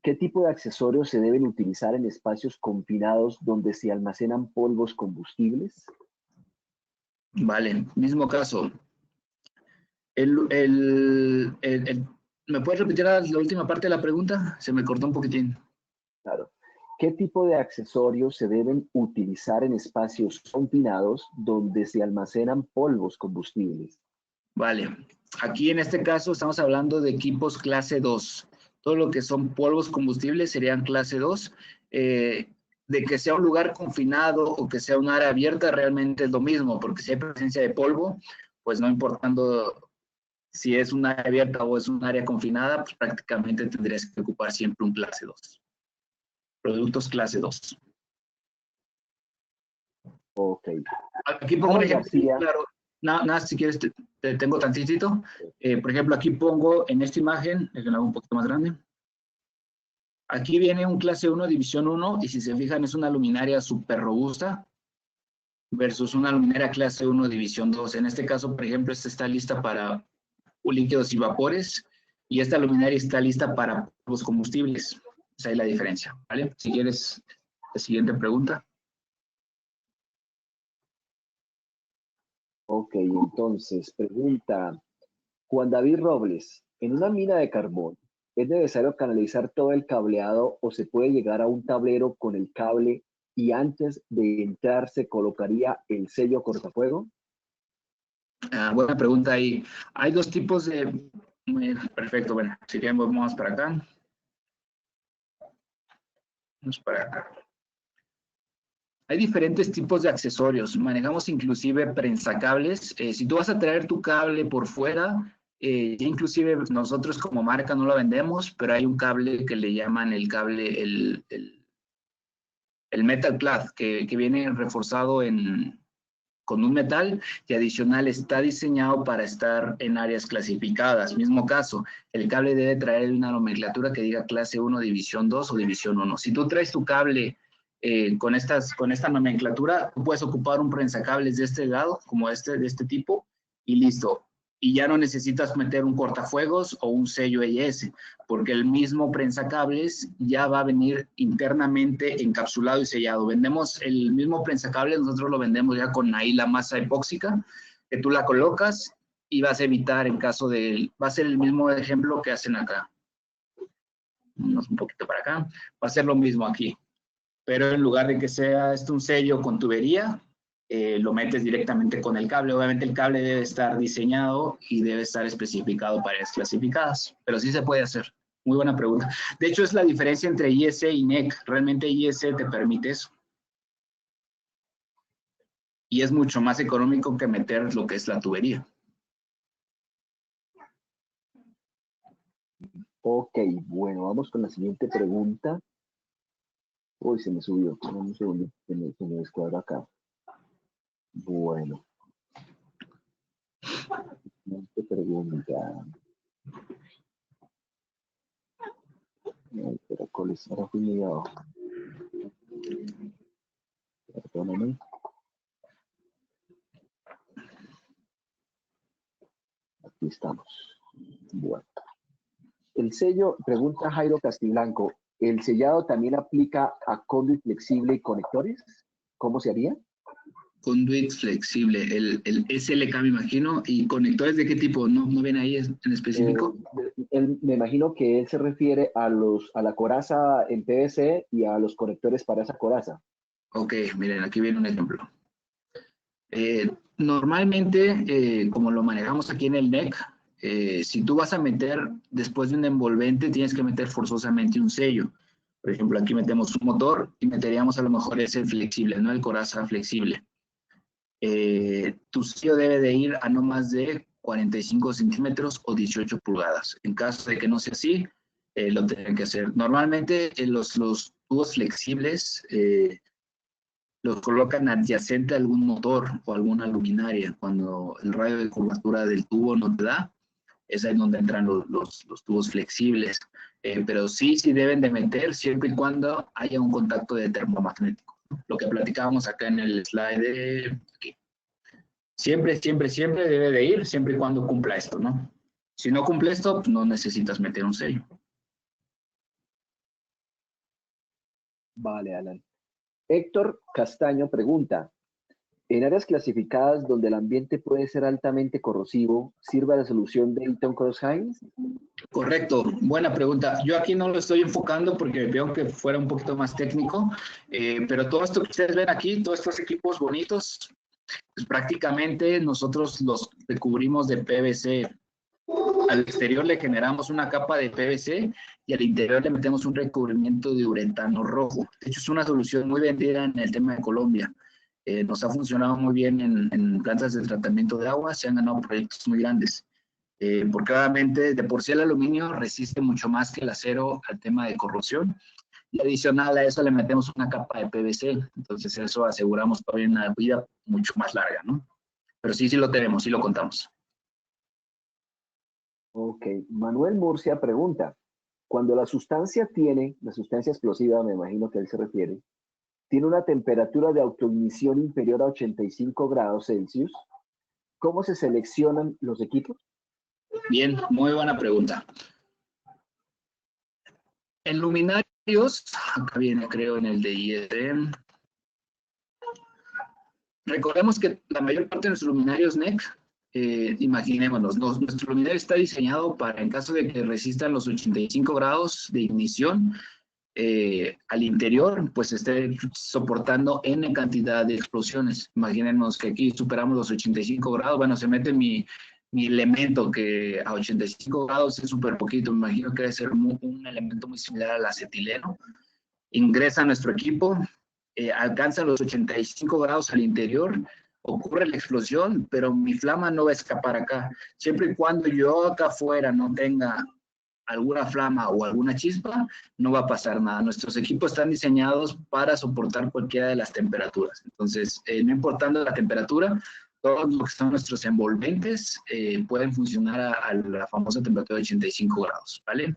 ¿qué tipo de accesorios se deben utilizar en espacios confinados donde se almacenan polvos combustibles? Vale, mismo caso. ¿Me puedes repetir la última parte de la pregunta? Se me cortó un poquitín. Claro. ¿Qué tipo de accesorios se deben utilizar en espacios confinados donde se almacenan polvos combustibles? Vale. Aquí en este caso estamos hablando de equipos clase 2. Todo lo que son polvos combustibles serían clase 2. De que sea un lugar confinado o que sea un área abierta realmente es lo mismo, porque si hay presencia de polvo, pues no importando si es un área abierta o es un área confinada, pues prácticamente tendrías que ocupar siempre un clase 2. Productos clase 2. Ok. Aquí pongo un Harold ejemplo García. claro. Nada, si quieres te tengo tantitito. Por ejemplo, aquí pongo en esta imagen, déjenla un poquito más grande. Aquí viene un clase 1, división 1, y si se fijan es una luminaria súper robusta versus una luminaria clase 1, división 2. En este caso, por ejemplo, esta está lista para líquidos y vapores, y esta luminaria está lista para los combustibles. Esa es la diferencia, ¿vale? Si quieres, la siguiente pregunta. Ok, entonces, pregunta Juan David Robles, en una mina de carbón, ¿es necesario canalizar todo el cableado o se puede llegar a un tablero con el cable y antes de entrar se colocaría el sello cortafuego? Buena pregunta ahí. Hay dos tipos de... Perfecto, bueno, si quieren vamos para acá. Vamos para acá. Hay diferentes tipos de accesorios. Manejamos inclusive prensacables. Si tú vas a traer tu cable por fuera, inclusive nosotros como marca no lo vendemos, pero hay un cable que le llaman el cable, el metal clad, que viene reforzado con un metal y adicional está diseñado para estar en áreas clasificadas. Mismo caso, el cable debe traer una nomenclatura que diga clase 1, división 2 o división 1. Si tú traes tu cable con esta nomenclatura, tú puedes ocupar un prensacables de este lado, como de este tipo, y listo. Y ya no necesitas meter un cortafuegos o un sello EIS, porque el mismo prensacables ya va a venir internamente encapsulado y sellado. Vendemos el mismo prensacables, nosotros lo vendemos ya con ahí la masa epóxica, que tú la colocas y vas a evitar en caso de, va a ser el mismo ejemplo que hacen acá. Vamos un poquito para acá, va a ser lo mismo aquí. Pero en lugar de que sea un sello con tubería, lo metes directamente con el cable. Obviamente el cable debe estar diseñado y debe estar especificado para áreas clasificadas, pero sí se puede hacer. Muy buena pregunta. De hecho, es la diferencia entre IS y NEC. Realmente IS te permite eso. Y es mucho más económico que meter lo que es la tubería. Ok, bueno, vamos con la siguiente pregunta. Uy, se me subió. Un segundo, se me descuadra acá. Bueno. Siguiente pregunta. Ay, pero ahora fui muy abajo. Perdóname. Aquí estamos. Bueno. El sello, pregunta Jairo Castiblanco, ¿el sellado también aplica a conduit flexible y conectores? ¿Cómo se haría? Conduit flexible, el SLK me imagino, y conectores de qué tipo, ¿no ven ahí en específico? Me imagino que él se refiere a la coraza en PVC y a los conectores para esa coraza. Ok, miren, aquí viene un ejemplo. Normalmente, como lo manejamos aquí en el NEC, si tú vas a meter después de un envolvente, tienes que meter forzosamente un sello. Por ejemplo, aquí metemos un motor y meteríamos a lo mejor ese flexible, no el coraza flexible. Tu sello debe de ir a no más de 45 centímetros o 18 pulgadas. En caso de que no sea así, lo tienen que hacer. Normalmente los tubos flexibles los colocan adyacente a algún motor o alguna luminaria. Cuando el radio de curvatura del tubo no te da, es ahí donde entran los tubos flexibles. Pero sí deben de meter siempre y cuando haya un contacto de termomagnético. Lo que platicábamos acá en el slide de aquí. Siempre debe de ir, siempre y cuando cumpla esto, ¿no? Si no cumple esto, pues no necesitas meter un sello. Vale, Alan. Héctor Castaño pregunta, ¿en áreas clasificadas donde el ambiente puede ser altamente corrosivo, sirve la solución de Eaton Cross-Hines? Correcto, buena pregunta. Yo aquí no lo estoy enfocando porque veo que fuera un poquito más técnico, pero todo esto que ustedes ven aquí, todos estos equipos bonitos, pues prácticamente nosotros los recubrimos de PVC. Al exterior le generamos una capa de PVC y al interior le metemos un recubrimiento de uretano rojo. De hecho, es una solución muy vendida en el tema de Colombia. Nos ha funcionado muy bien en plantas de tratamiento de agua, se han ganado proyectos muy grandes. Porque obviamente de por sí el aluminio resiste mucho más que el acero al tema de corrosión. Y adicional a eso le metemos una capa de PVC. Entonces eso aseguramos todavía una vida mucho más larga, ¿no? Pero sí lo tenemos, sí lo contamos. Ok, Manuel Murcia pregunta, cuando la sustancia explosiva, me imagino que él se refiere, tiene una temperatura de autoignición inferior a 85 grados Celsius, ¿cómo se seleccionan los equipos? Bien, muy buena pregunta. En luminarios, acá viene creo en el de IED, recordemos que la mayor parte de nuestros luminarios NEC, imaginémonos, nuestro luminario está diseñado para, en caso de que resistan los 85 grados de ignición, al interior, pues esté soportando N cantidad de explosiones. Imaginemos que aquí superamos los 85 grados, bueno, se mete mi elemento que a 85 grados es súper poquito, me imagino que debe ser un elemento muy similar al acetileno. Ingresa a nuestro equipo, alcanza los 85 grados al interior, ocurre la explosión, pero mi flama no va a escapar acá. Siempre y cuando yo acá afuera no tenga alguna flama o alguna chispa, no va a pasar nada. Nuestros equipos están diseñados para soportar cualquiera de las temperaturas. Entonces, no importando la temperatura, todos los que son nuestros envolventes pueden funcionar a la famosa temperatura de 85 grados, ¿vale?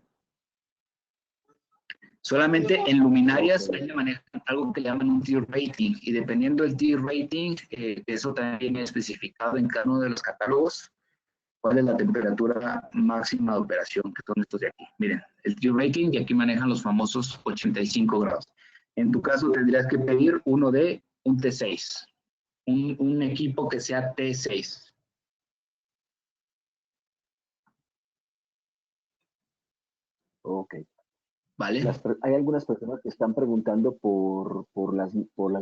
Solamente en luminarias le manejan algo que le llaman un tier rating, y dependiendo del tier rating, eso también es especificado en cada uno de los catálogos, cuál es la temperatura máxima de operación, que son estos de aquí. Miren, el tier rating, y aquí manejan los famosos 85 grados. En tu caso tendrías que pedir uno de un T6, un equipo que sea T6. Ok. ¿vale? Hay algunas personas que están preguntando por las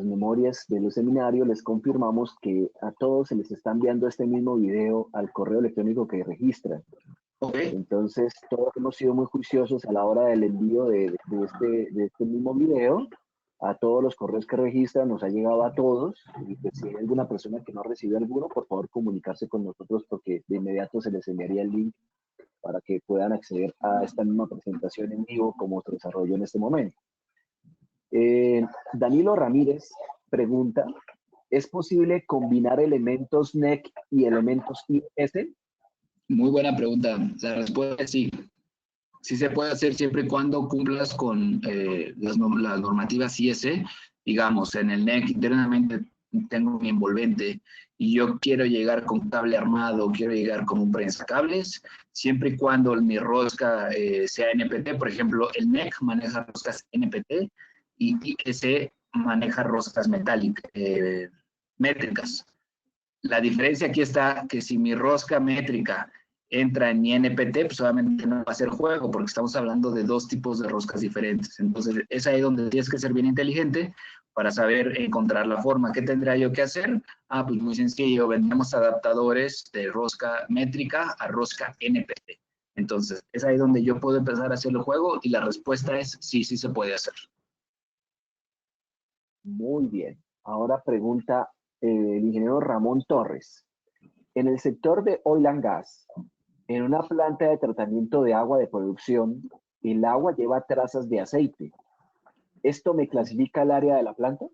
memorias de los seminarios. Les confirmamos que a todos se les está enviando este mismo video al correo electrónico que registran. Ok. Entonces, todos hemos sido muy juiciosos a la hora del envío de este mismo video. A todos los correos que registran, nos ha llegado a todos. Y pues, si hay alguna persona que no recibe alguno, por favor comunicarse con nosotros, porque de inmediato se les enviaría el link para que puedan acceder a esta misma presentación en vivo como se desarrolló en este momento. Danilo Ramírez pregunta, ¿es posible combinar elementos NEC y elementos IS? Muy buena pregunta. La respuesta es sí. Sí se puede hacer siempre y cuando cumplas con las normativas IS. Digamos, en el NEC internamente tengo mi envolvente y yo quiero llegar con cable armado, quiero llegar con un prensacables, siempre y cuando mi rosca sea NPT. Por ejemplo, el NEC maneja roscas NPT y IS maneja roscas métricas. La diferencia aquí está que si mi rosca métrica entra en mi NPT, pues obviamente no va a ser juego, porque estamos hablando de dos tipos de roscas diferentes. Entonces, es ahí donde tienes que ser bien inteligente para saber encontrar la forma. ¿Qué tendría yo que hacer? Pues muy sencillo, vendemos adaptadores de rosca métrica a rosca NPT. Entonces, es ahí donde yo puedo empezar a hacer el juego y la respuesta es sí, sí se puede hacer. Muy bien. Ahora pregunta el ingeniero Ramón Torres. En el sector de oil and gas, en una planta de tratamiento de agua de producción, el agua lleva trazas de aceite. ¿Esto me clasifica el área de la planta?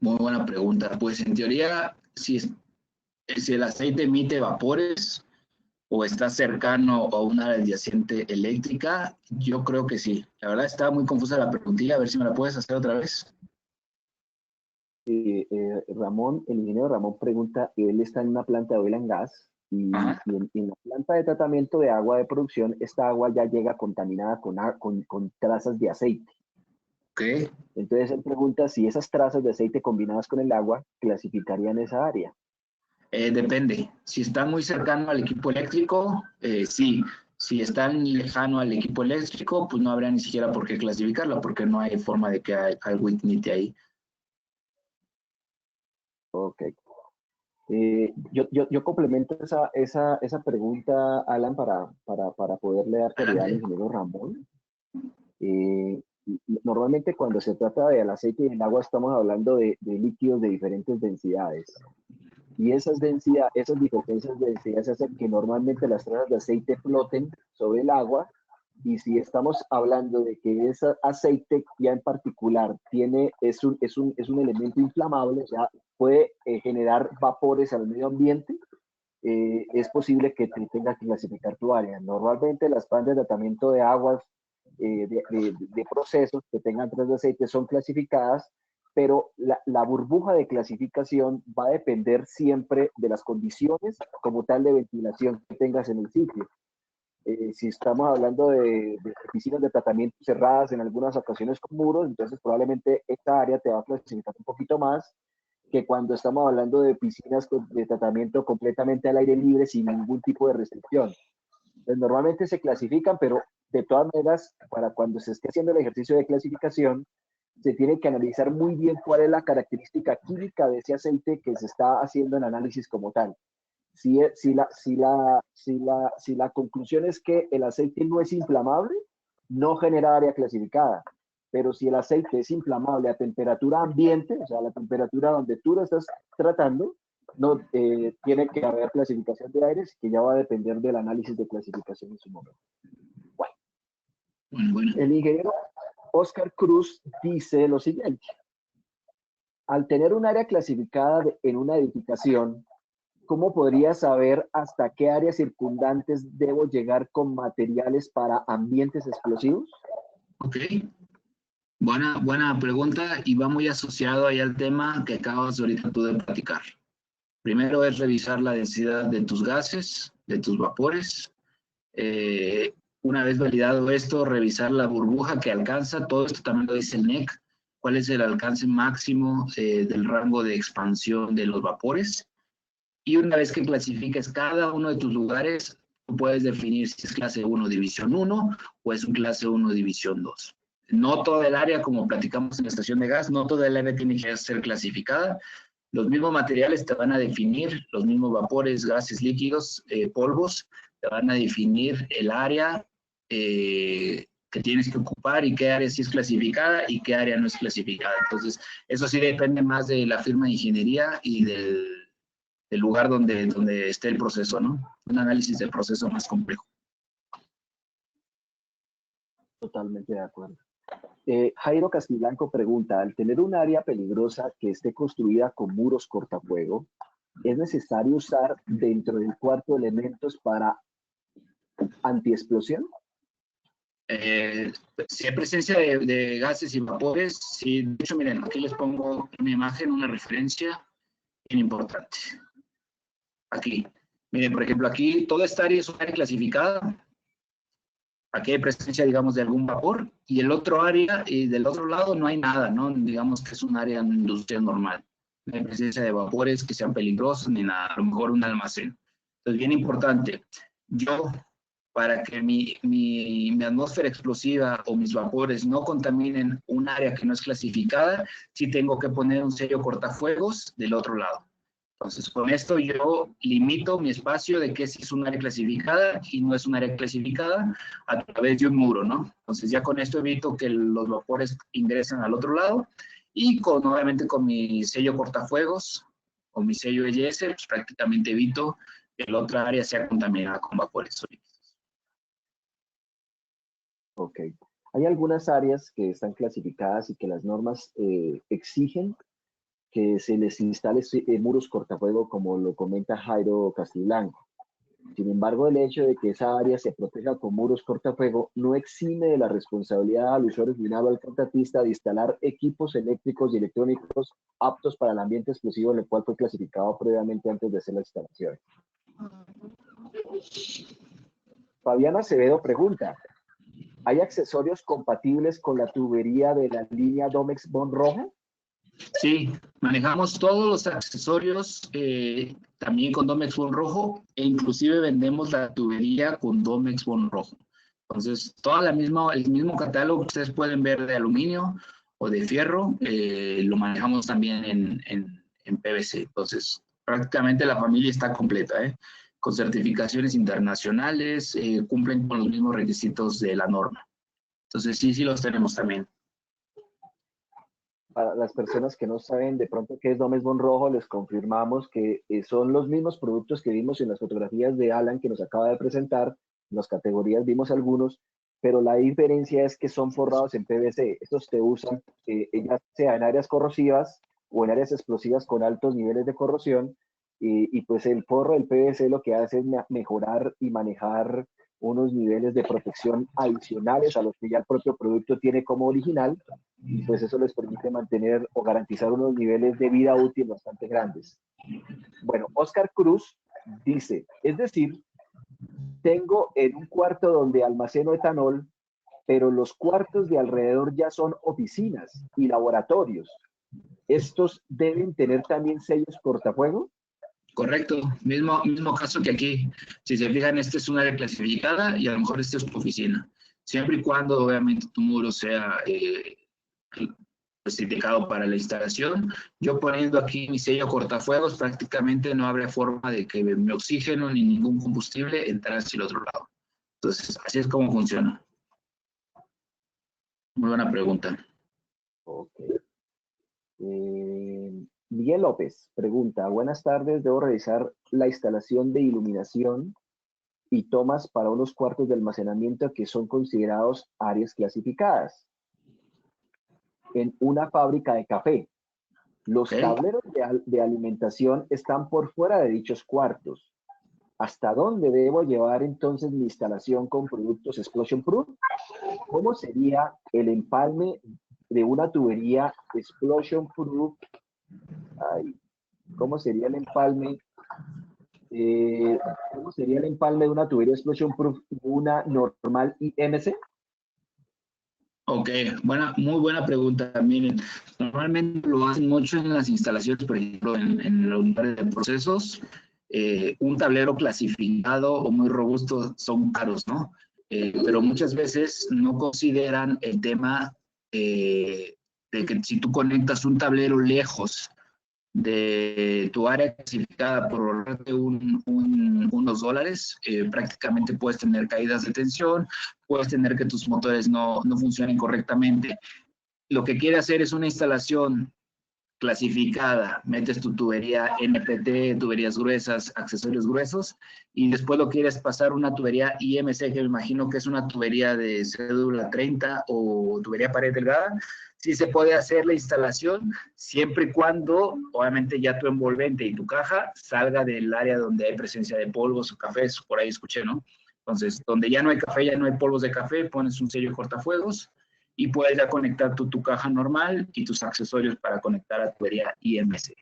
Muy buena pregunta. Pues en teoría, si el aceite emite vapores o está cercano a una área adyacente eléctrica, yo creo que sí. La verdad está muy confusa la preguntilla, a ver si me la puedes hacer otra vez. Ramón, el ingeniero Ramón pregunta, él está en una planta de oil and gas y en la planta de tratamiento de agua de producción, esta agua ya llega contaminada con trazas de aceite. Okay. Entonces él pregunta si esas trazas de aceite combinadas con el agua clasificarían esa área. Depende. Si está muy cercano al equipo eléctrico, sí. Si está lejano al equipo eléctrico, pues no habría ni siquiera por qué clasificarla, porque no hay forma de que algo ignite ahí. Ok. Yo complemento esa pregunta, Alan, para poderle dar claridad al ingeniero Ramón. Normalmente cuando se trata del aceite y el agua estamos hablando de líquidos de diferentes densidades. Y esas diferencias de densidad hacen que normalmente las trazas de aceite floten sobre el agua. Y si estamos hablando de que ese aceite ya en particular es un elemento inflamable, o sea, puede generar vapores al medio ambiente, es posible que te tengas que clasificar tu área. Normalmente las plantas de tratamiento de aguas, de procesos que tengan trazas de aceite son clasificadas, pero la burbuja de clasificación va a depender siempre de las condiciones como tal de ventilación que tengas en el sitio. Si estamos hablando de piscinas de tratamiento cerradas en algunas ocasiones con muros, entonces probablemente esta área te va a clasificar un poquito más que cuando estamos hablando de piscinas de tratamiento completamente al aire libre sin ningún tipo de restricción. Entonces, normalmente se clasifican, pero de todas maneras, para cuando se esté haciendo el ejercicio de clasificación, se tiene que analizar muy bien cuál es la característica química de ese aceite que se está haciendo en análisis como tal. Si la conclusión es que el aceite no es inflamable, no genera área clasificada. Pero si el aceite es inflamable a temperatura ambiente, o sea, la temperatura donde tú lo estás tratando, no tiene que haber clasificación de aires, que ya va a depender del análisis de clasificación en su momento. Bueno. El ingeniero Oscar Cruz dice lo siguiente. Al tener un área clasificada en una edificación, ¿cómo podría saber hasta qué áreas circundantes debo llegar con materiales para ambientes explosivos? Ok. Buena pregunta y va muy asociado ahí al tema que acabas ahorita tú de platicar. Primero es revisar la densidad de tus gases, de tus vapores. Una vez validado esto, revisar la burbuja que alcanza. Todo esto también lo dice el NEC. ¿Cuál es el alcance máximo del rango de expansión de los vapores? y una vez que clasifiques cada uno de tus lugares, tú puedes definir si es clase 1 división 1 o es un clase 1 división 2. No toda el área, como platicamos en la estación de gas, no toda el área tiene que ser clasificada. Los mismos materiales te van a definir, los mismos vapores, gases, líquidos, polvos, te van a definir el área que tienes que ocupar y qué área sí es clasificada y qué área no es clasificada. Entonces, eso sí depende más de la firma de ingeniería y del lugar donde esté el proceso, ¿no? Un análisis del proceso más complejo. Totalmente de acuerdo. Jairo Castiblanco pregunta, al tener un área peligrosa que esté construida con muros cortafuego, ¿es necesario usar dentro del cuarto elementos para antiexplosión? Si hay presencia de gases y vapores, sí, de hecho, miren, aquí les pongo una imagen, una referencia bien importante. Aquí, miren, por ejemplo, aquí toda esta área es un área clasificada. Aquí hay presencia, digamos, de algún vapor, y el otro área, y del otro lado no hay nada, ¿no? Digamos que es un área industrial normal. No hay presencia de vapores que sean peligrosos ni nada, a lo mejor un almacén. Entonces, bien importante, yo, para que mi atmósfera explosiva o mis vapores no contaminen un área que no es clasificada, sí tengo que poner un sello cortafuegos del otro lado. Entonces, con esto yo limito mi espacio de que si es un área clasificada y no es un área clasificada a través de un muro, ¿no? Entonces, ya con esto evito que los vapores ingresen al otro lado y obviamente con mi sello cortafuegos o mi sello EYS, pues prácticamente evito que la otra área sea contaminada con vapores sólidos. Ok. Hay algunas áreas que están clasificadas y que las normas exigen que se les instale muros cortafuego, como lo comenta Jairo Castiblanco. Sin embargo, el hecho de que esa área se proteja con muros cortafuego no exime de la responsabilidad al usuario final o al contratista de instalar equipos eléctricos y electrónicos aptos para el ambiente explosivo, en el cual fue clasificado previamente antes de hacer la instalación. Fabiana Acevedo pregunta, ¿hay accesorios compatibles con la tubería de la línea Domex Bond roja? Sí, manejamos todos los accesorios también con Domex Bond rojo e inclusive vendemos la tubería con Domex Bond rojo. Entonces, el mismo catálogo que ustedes pueden ver de aluminio o de fierro, lo manejamos también en PVC. Entonces, prácticamente la familia está completa, con certificaciones internacionales, cumplen con los mismos requisitos de la norma. Entonces, sí los tenemos también. Para las personas que no saben de pronto qué es Domex Bond rojo, les confirmamos que son los mismos productos que vimos en las fotografías de Alan que nos acaba de presentar. En las categorías vimos algunos, pero la diferencia es que son forrados en PVC. Estos te usan ya sea en áreas corrosivas o en áreas explosivas con altos niveles de corrosión, y pues el forro del PVC lo que hace es mejorar y manejar unos niveles de protección adicionales a los que ya el propio producto tiene como original, y pues eso les permite mantener o garantizar unos niveles de vida útil bastante grandes. Bueno, Oscar Cruz dice, es decir, tengo en un cuarto donde almaceno etanol, pero los cuartos de alrededor ya son oficinas y laboratorios. ¿Estos deben tener también sellos cortafuego? Correcto, mismo caso que aquí. Si se fijan, este es un área clasificada y a lo mejor esta es tu oficina. Siempre y cuando, obviamente, tu muro sea certificado para la instalación. Yo poniendo aquí mi sello cortafuegos, prácticamente no habrá forma de que mi oxígeno ni ningún combustible entrara hacia el otro lado. Entonces, así es como funciona. Muy buena pregunta. Ok. Miguel López pregunta, buenas tardes, debo realizar la instalación de iluminación y tomas para unos cuartos de almacenamiento que son considerados áreas clasificadas en una fábrica de café. Los tableros de alimentación están por fuera de dichos cuartos. ¿Hasta dónde debo llevar entonces mi instalación con productos Explosion Proof? ¿Cómo sería el empalme de una tubería Explosion Proof? ¿Cómo sería el empalme? ¿Cómo sería el empalme de una tubería Explosion Proof, una normal IMC? Ok, muy buena pregunta. Miren, normalmente lo hacen mucho en las instalaciones, por ejemplo, en los lugares de procesos. un tablero clasificado o muy robusto son caros, ¿no? Pero muchas veces no consideran el tema de que si tú conectas un tablero lejos de tu área clasificada por ahorrarte unos dólares, prácticamente puedes tener caídas de tensión, puedes tener que tus motores no funcionen correctamente. Lo que quiere hacer es una instalación clasificada, metes tu tubería NPT, tuberías gruesas, accesorios gruesos, y después lo quieres pasar una tubería IMC, que me imagino que es una tubería de cédula 30 o tubería pared delgada. Sí se puede hacer la instalación, siempre y cuando, obviamente, ya tu envolvente y tu caja salga del área donde hay presencia de polvos o cafés, por ahí escuché, ¿no? Entonces, donde ya no hay café, ya no hay polvos de café, pones un sello cortafuegos, y puedes ya conectar tu caja normal y tus accesorios para conectar a tubería IMC.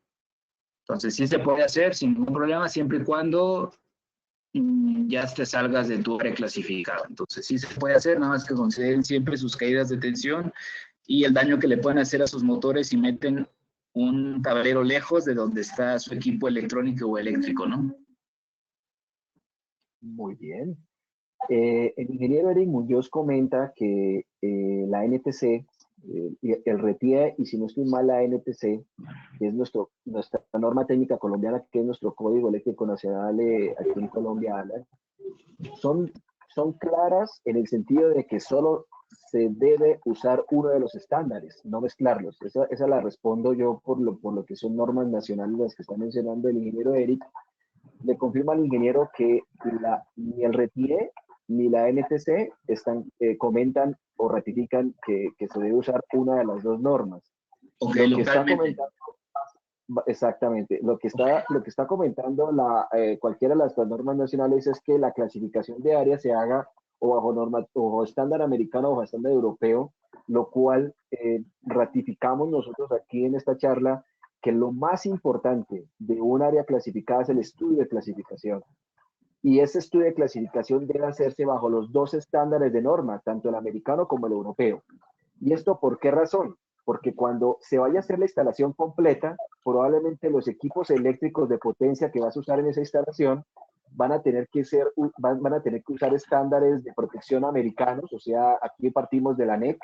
Entonces, sí se puede hacer sin ningún problema, siempre y cuando ya te salgas de tu área clasificada. Entonces, sí se puede hacer, nada más que consideren siempre sus caídas de tensión y el daño que le pueden hacer a sus motores si meten un tablero lejos de donde está su equipo electrónico o eléctrico, ¿no? Muy bien. El ingeniero Eric Muñoz comenta que la NTC, el RETIE, y si no estoy mal, la NTC, que es nuestra norma técnica colombiana, que es nuestro código eléctrico nacional aquí en Colombia, son claras en el sentido de que solo se debe usar uno de los estándares, no mezclarlos. Esa la respondo yo por lo que son normas nacionales las que está mencionando el ingeniero Eric. Le confirma al ingeniero que ni el RETIE ni la NTC comentan o ratifican que se debe usar una de las dos normas. Ok, Lo que está comentando, exactamente, lo que está comentando cualquiera de las normas nacionales es que la clasificación de áreas se haga o bajo estándar americano o bajo estándar europeo, lo cual ratificamos nosotros aquí en esta charla, que lo más importante de un área clasificada es el estudio de clasificación. Y ese estudio de clasificación debe hacerse bajo los dos estándares de norma, tanto el americano como el europeo. ¿Y esto por qué razón? Porque cuando se vaya a hacer la instalación completa, probablemente los equipos eléctricos de potencia que vas a usar en esa instalación van a tener que usar estándares de protección americanos, o sea, aquí partimos de la NEC,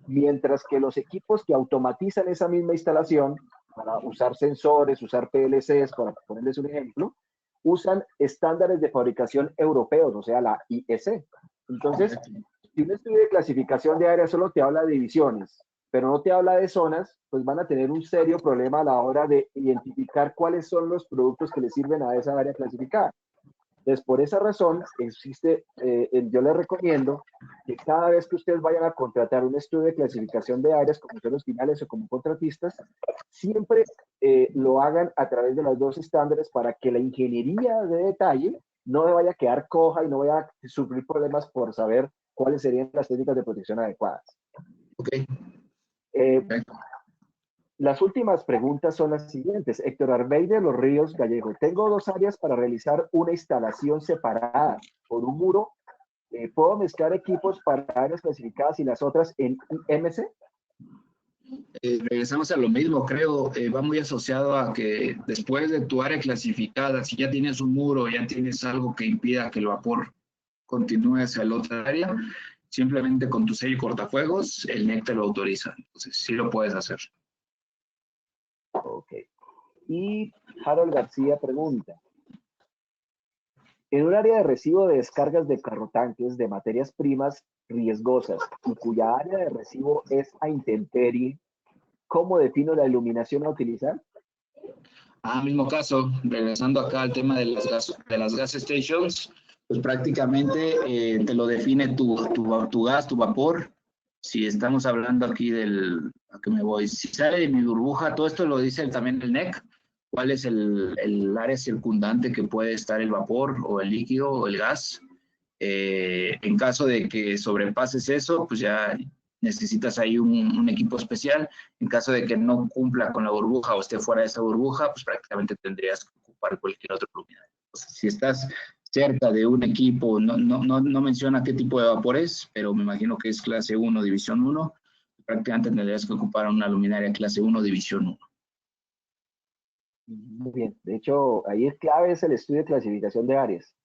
mientras que los equipos que automatizan esa misma instalación para usar sensores, usar PLCs, para ponerles un ejemplo, usan estándares de fabricación europeos, o sea, la IEC. Entonces, si un estudio de clasificación de áreas solo te habla de divisiones, pero no te habla de zonas, pues van a tener un serio problema a la hora de identificar cuáles son los productos que le sirven a esa área clasificada. Entonces, por esa razón, yo les recomiendo que cada vez que ustedes vayan a contratar un estudio de clasificación de áreas, como usuarios finales o como contratistas, siempre lo hagan a través de los dos estándares para que la ingeniería de detalle no me vaya a quedar coja y no vaya a sufrir problemas por saber cuáles serían las técnicas de protección adecuadas. Ok. Las últimas preguntas son las siguientes. Héctor Arbey de Los Ríos Gallego. Tengo dos áreas para realizar una instalación separada por un muro. ¿Puedo mezclar equipos para áreas clasificadas y las otras en IMC? Regresamos a lo mismo, creo, va muy asociado a que después de tu área clasificada, si ya tienes un muro, ya tienes algo que impida que el vapor continúe hacia el otro área, simplemente con tu sello cortafuegos, el NEC te lo autoriza. Entonces, sí lo puedes hacer. Ok. Y Harold García pregunta, en un área de recibo de descargas de carrotanques de materias primas riesgosas y cuya área de recibo es a intemperie, ¿cómo defino la iluminación a utilizar? Mismo caso, regresando acá al tema de las gas stations, pues prácticamente te lo define tu gas, tu vapor. Si estamos hablando aquí a que me voy, si sale de mi burbuja, todo esto lo dice también el NEC, cuál es el área circundante que puede estar el vapor o el líquido o el gas. En caso de que sobrepases eso, pues ya necesitas ahí un equipo especial. En caso de que no cumpla con la burbuja o esté fuera de esa burbuja, pues prácticamente tendrías que ocupar cualquier otro luminario. Entonces, si estás cerca de un equipo, no menciona qué tipo de vapor es, pero me imagino que es clase 1, división 1, prácticamente tendrías que ocupar una luminaria clase 1, división 1. bien. De hecho, ahí el clave es el estudio de clasificación de áreas.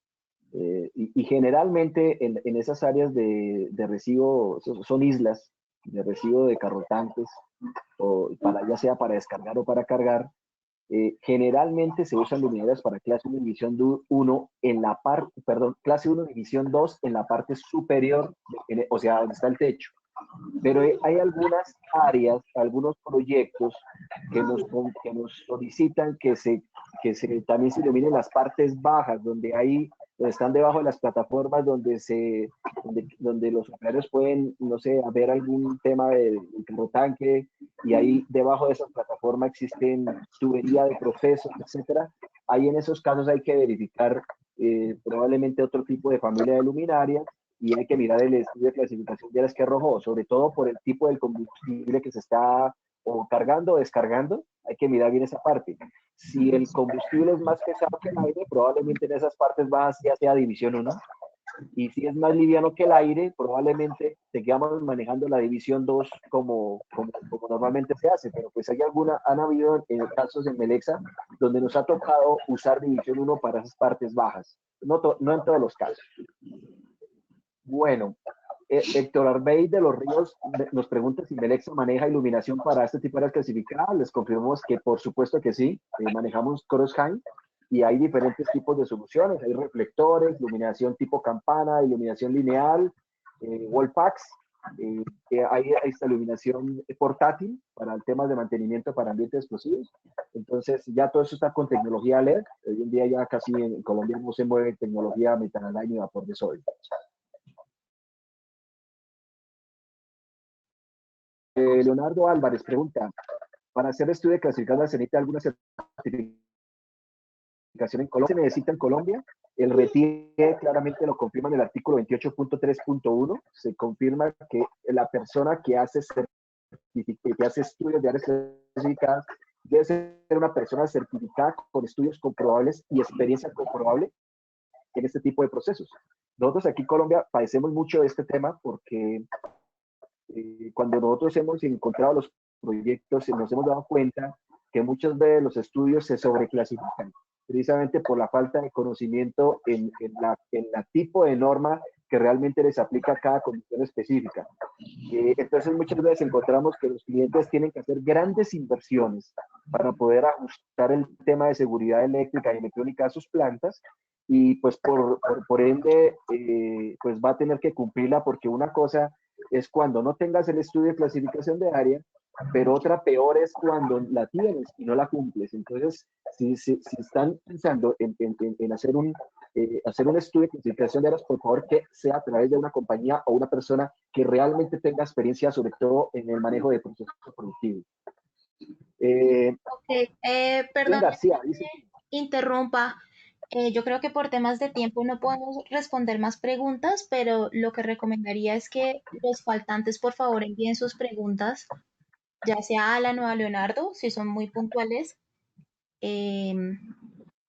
Y generalmente en esas áreas de residuo, son islas de residuo de carrotanques, o ya sea para descargar o para cargar. Generalmente se usan luminarias para clase 1 división 1 en la parte, perdón, clase 1 división 2 en la parte superior, o sea, donde está el techo. Pero hay algunas áreas, algunos proyectos que nos solicitan también se iluminen las partes bajas, donde están debajo de las plataformas, donde los operarios pueden, no sé, ver algún tema del tanque, y ahí debajo de esas plataformas existen tubería de procesos, etcétera. Ahí en esos casos hay que verificar probablemente otro tipo de familia de luminarias, y hay que mirar el estudio de clasificación de áreas que arrojó, sobre todo por el tipo del combustible que se está o cargando o descargando. Hay que mirar bien esa parte. Si el combustible es más pesado que el aire, probablemente en esas partes bajas ya sea división 1, y si es más liviano que el aire, probablemente sigamos manejando la división 2 como normalmente se hace, pero pues han habido casos en Melexa donde nos ha tocado usar división 1 para esas partes bajas, no en todos los casos. Bueno, Héctor Arbey de los Ríos nos pregunta si Melexa maneja iluminación para este tipo de áreas clasificadas. Les confirmamos que por supuesto que sí, manejamos Crosshain, y hay diferentes tipos de soluciones. Hay reflectores, iluminación tipo campana, iluminación lineal, wall packs, hay esta iluminación portátil para el tema de mantenimiento para ambientes explosivos. Entonces ya todo eso está con tecnología LED. Hoy en día ya casi en Colombia no se mueve tecnología metanal ni vapor de sodio. Leonardo Álvarez pregunta, para hacer estudio de clasificación se necesita alguna certificación en Colombia. ¿Se necesita en Colombia? El RETIE claramente lo confirma en el artículo 28.3.1. Se confirma que la persona que hace estudios de áreas clasificadas debe ser una persona certificada con estudios comprobables y experiencia comprobable en este tipo de procesos. Nosotros aquí en Colombia padecemos mucho de este tema porque cuando nosotros hemos encontrado los proyectos, nos hemos dado cuenta que muchas veces los estudios se sobreclasifican, precisamente por la falta de conocimiento en la tipo de norma que realmente les aplica a cada condición específica. Entonces muchas veces encontramos que los clientes tienen que hacer grandes inversiones para poder ajustar el tema de seguridad eléctrica y electrónica a sus plantas, y pues por ende pues va a tener que cumplirla, porque una cosa es cuando no tengas el estudio de clasificación de área, pero otra peor es cuando la tienes y no la cumples. Entonces, si están pensando en hacer un estudio de clasificación de áreas, por favor que sea a través de una compañía o una persona que realmente tenga experiencia, sobre todo en el manejo de procesos productivos. Perdón, García dice, interrumpa. Yo creo que por temas de tiempo no podemos responder más preguntas, pero lo que recomendaría es que los faltantes, por favor, envíen sus preguntas, ya sea a Alan o a Leonardo, si son muy puntuales. Yo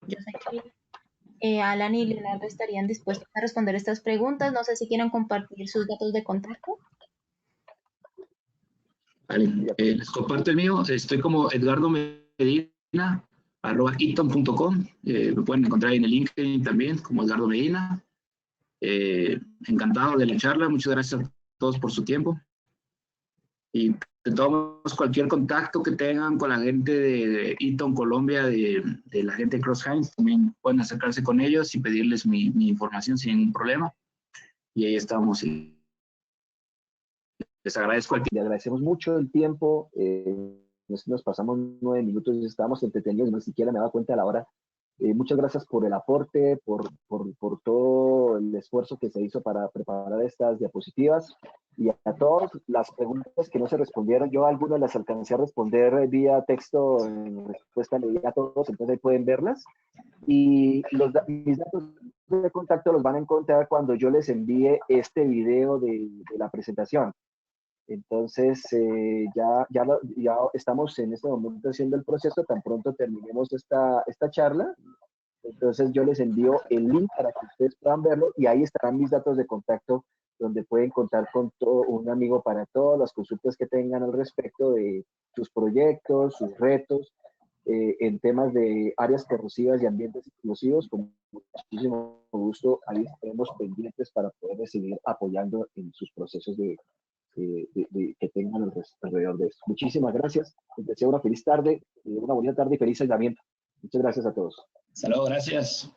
sé que Alan y Leonardo estarían dispuestos a responder estas preguntas. No sé si quieren compartir sus datos de contacto. Vale, les comparto el mío. Estoy como Edgardo Medina, @eaton.com. Me pueden encontrar en el LinkedIn también como Edgardo Medina. Encantado de la charla. Muchas gracias a todos por su tiempo. Y de todos modos, cualquier contacto que tengan con la gente de Eaton Colombia, de la gente de Crosshain, también pueden acercarse con ellos y pedirles mi información sin ningún problema. Y ahí estamos. Les agradezco el tiempo. Le agradecemos mucho el tiempo. Nos pasamos 9 minutos y estábamos entretenidos, ni siquiera me daba cuenta de la hora. Muchas gracias por el aporte, por todo el esfuerzo que se hizo para preparar estas diapositivas, y a todas las preguntas que no se respondieron. Yo algunas las alcancé a responder vía texto, en respuesta leí a todos, entonces ahí pueden verlas. Y mis datos de contacto los van a encontrar cuando yo les envíe este video de la presentación. Entonces, ya estamos en este momento haciendo el proceso. Tan pronto terminemos esta charla, entonces yo les envío el link para que ustedes puedan verlo, y ahí estarán mis datos de contacto, donde pueden contar con un amigo para todas las consultas que tengan al respecto de sus proyectos, sus retos. en temas de áreas corrosivas y ambientes explosivos, con muchísimo gusto, ahí estaremos pendientes para poder seguir apoyando en sus procesos que tengan alrededor de esto. Muchísimas gracias. Les deseo una feliz tarde, una bonita tarde y feliz aislamiento. Muchas gracias a todos. Hasta luego, gracias.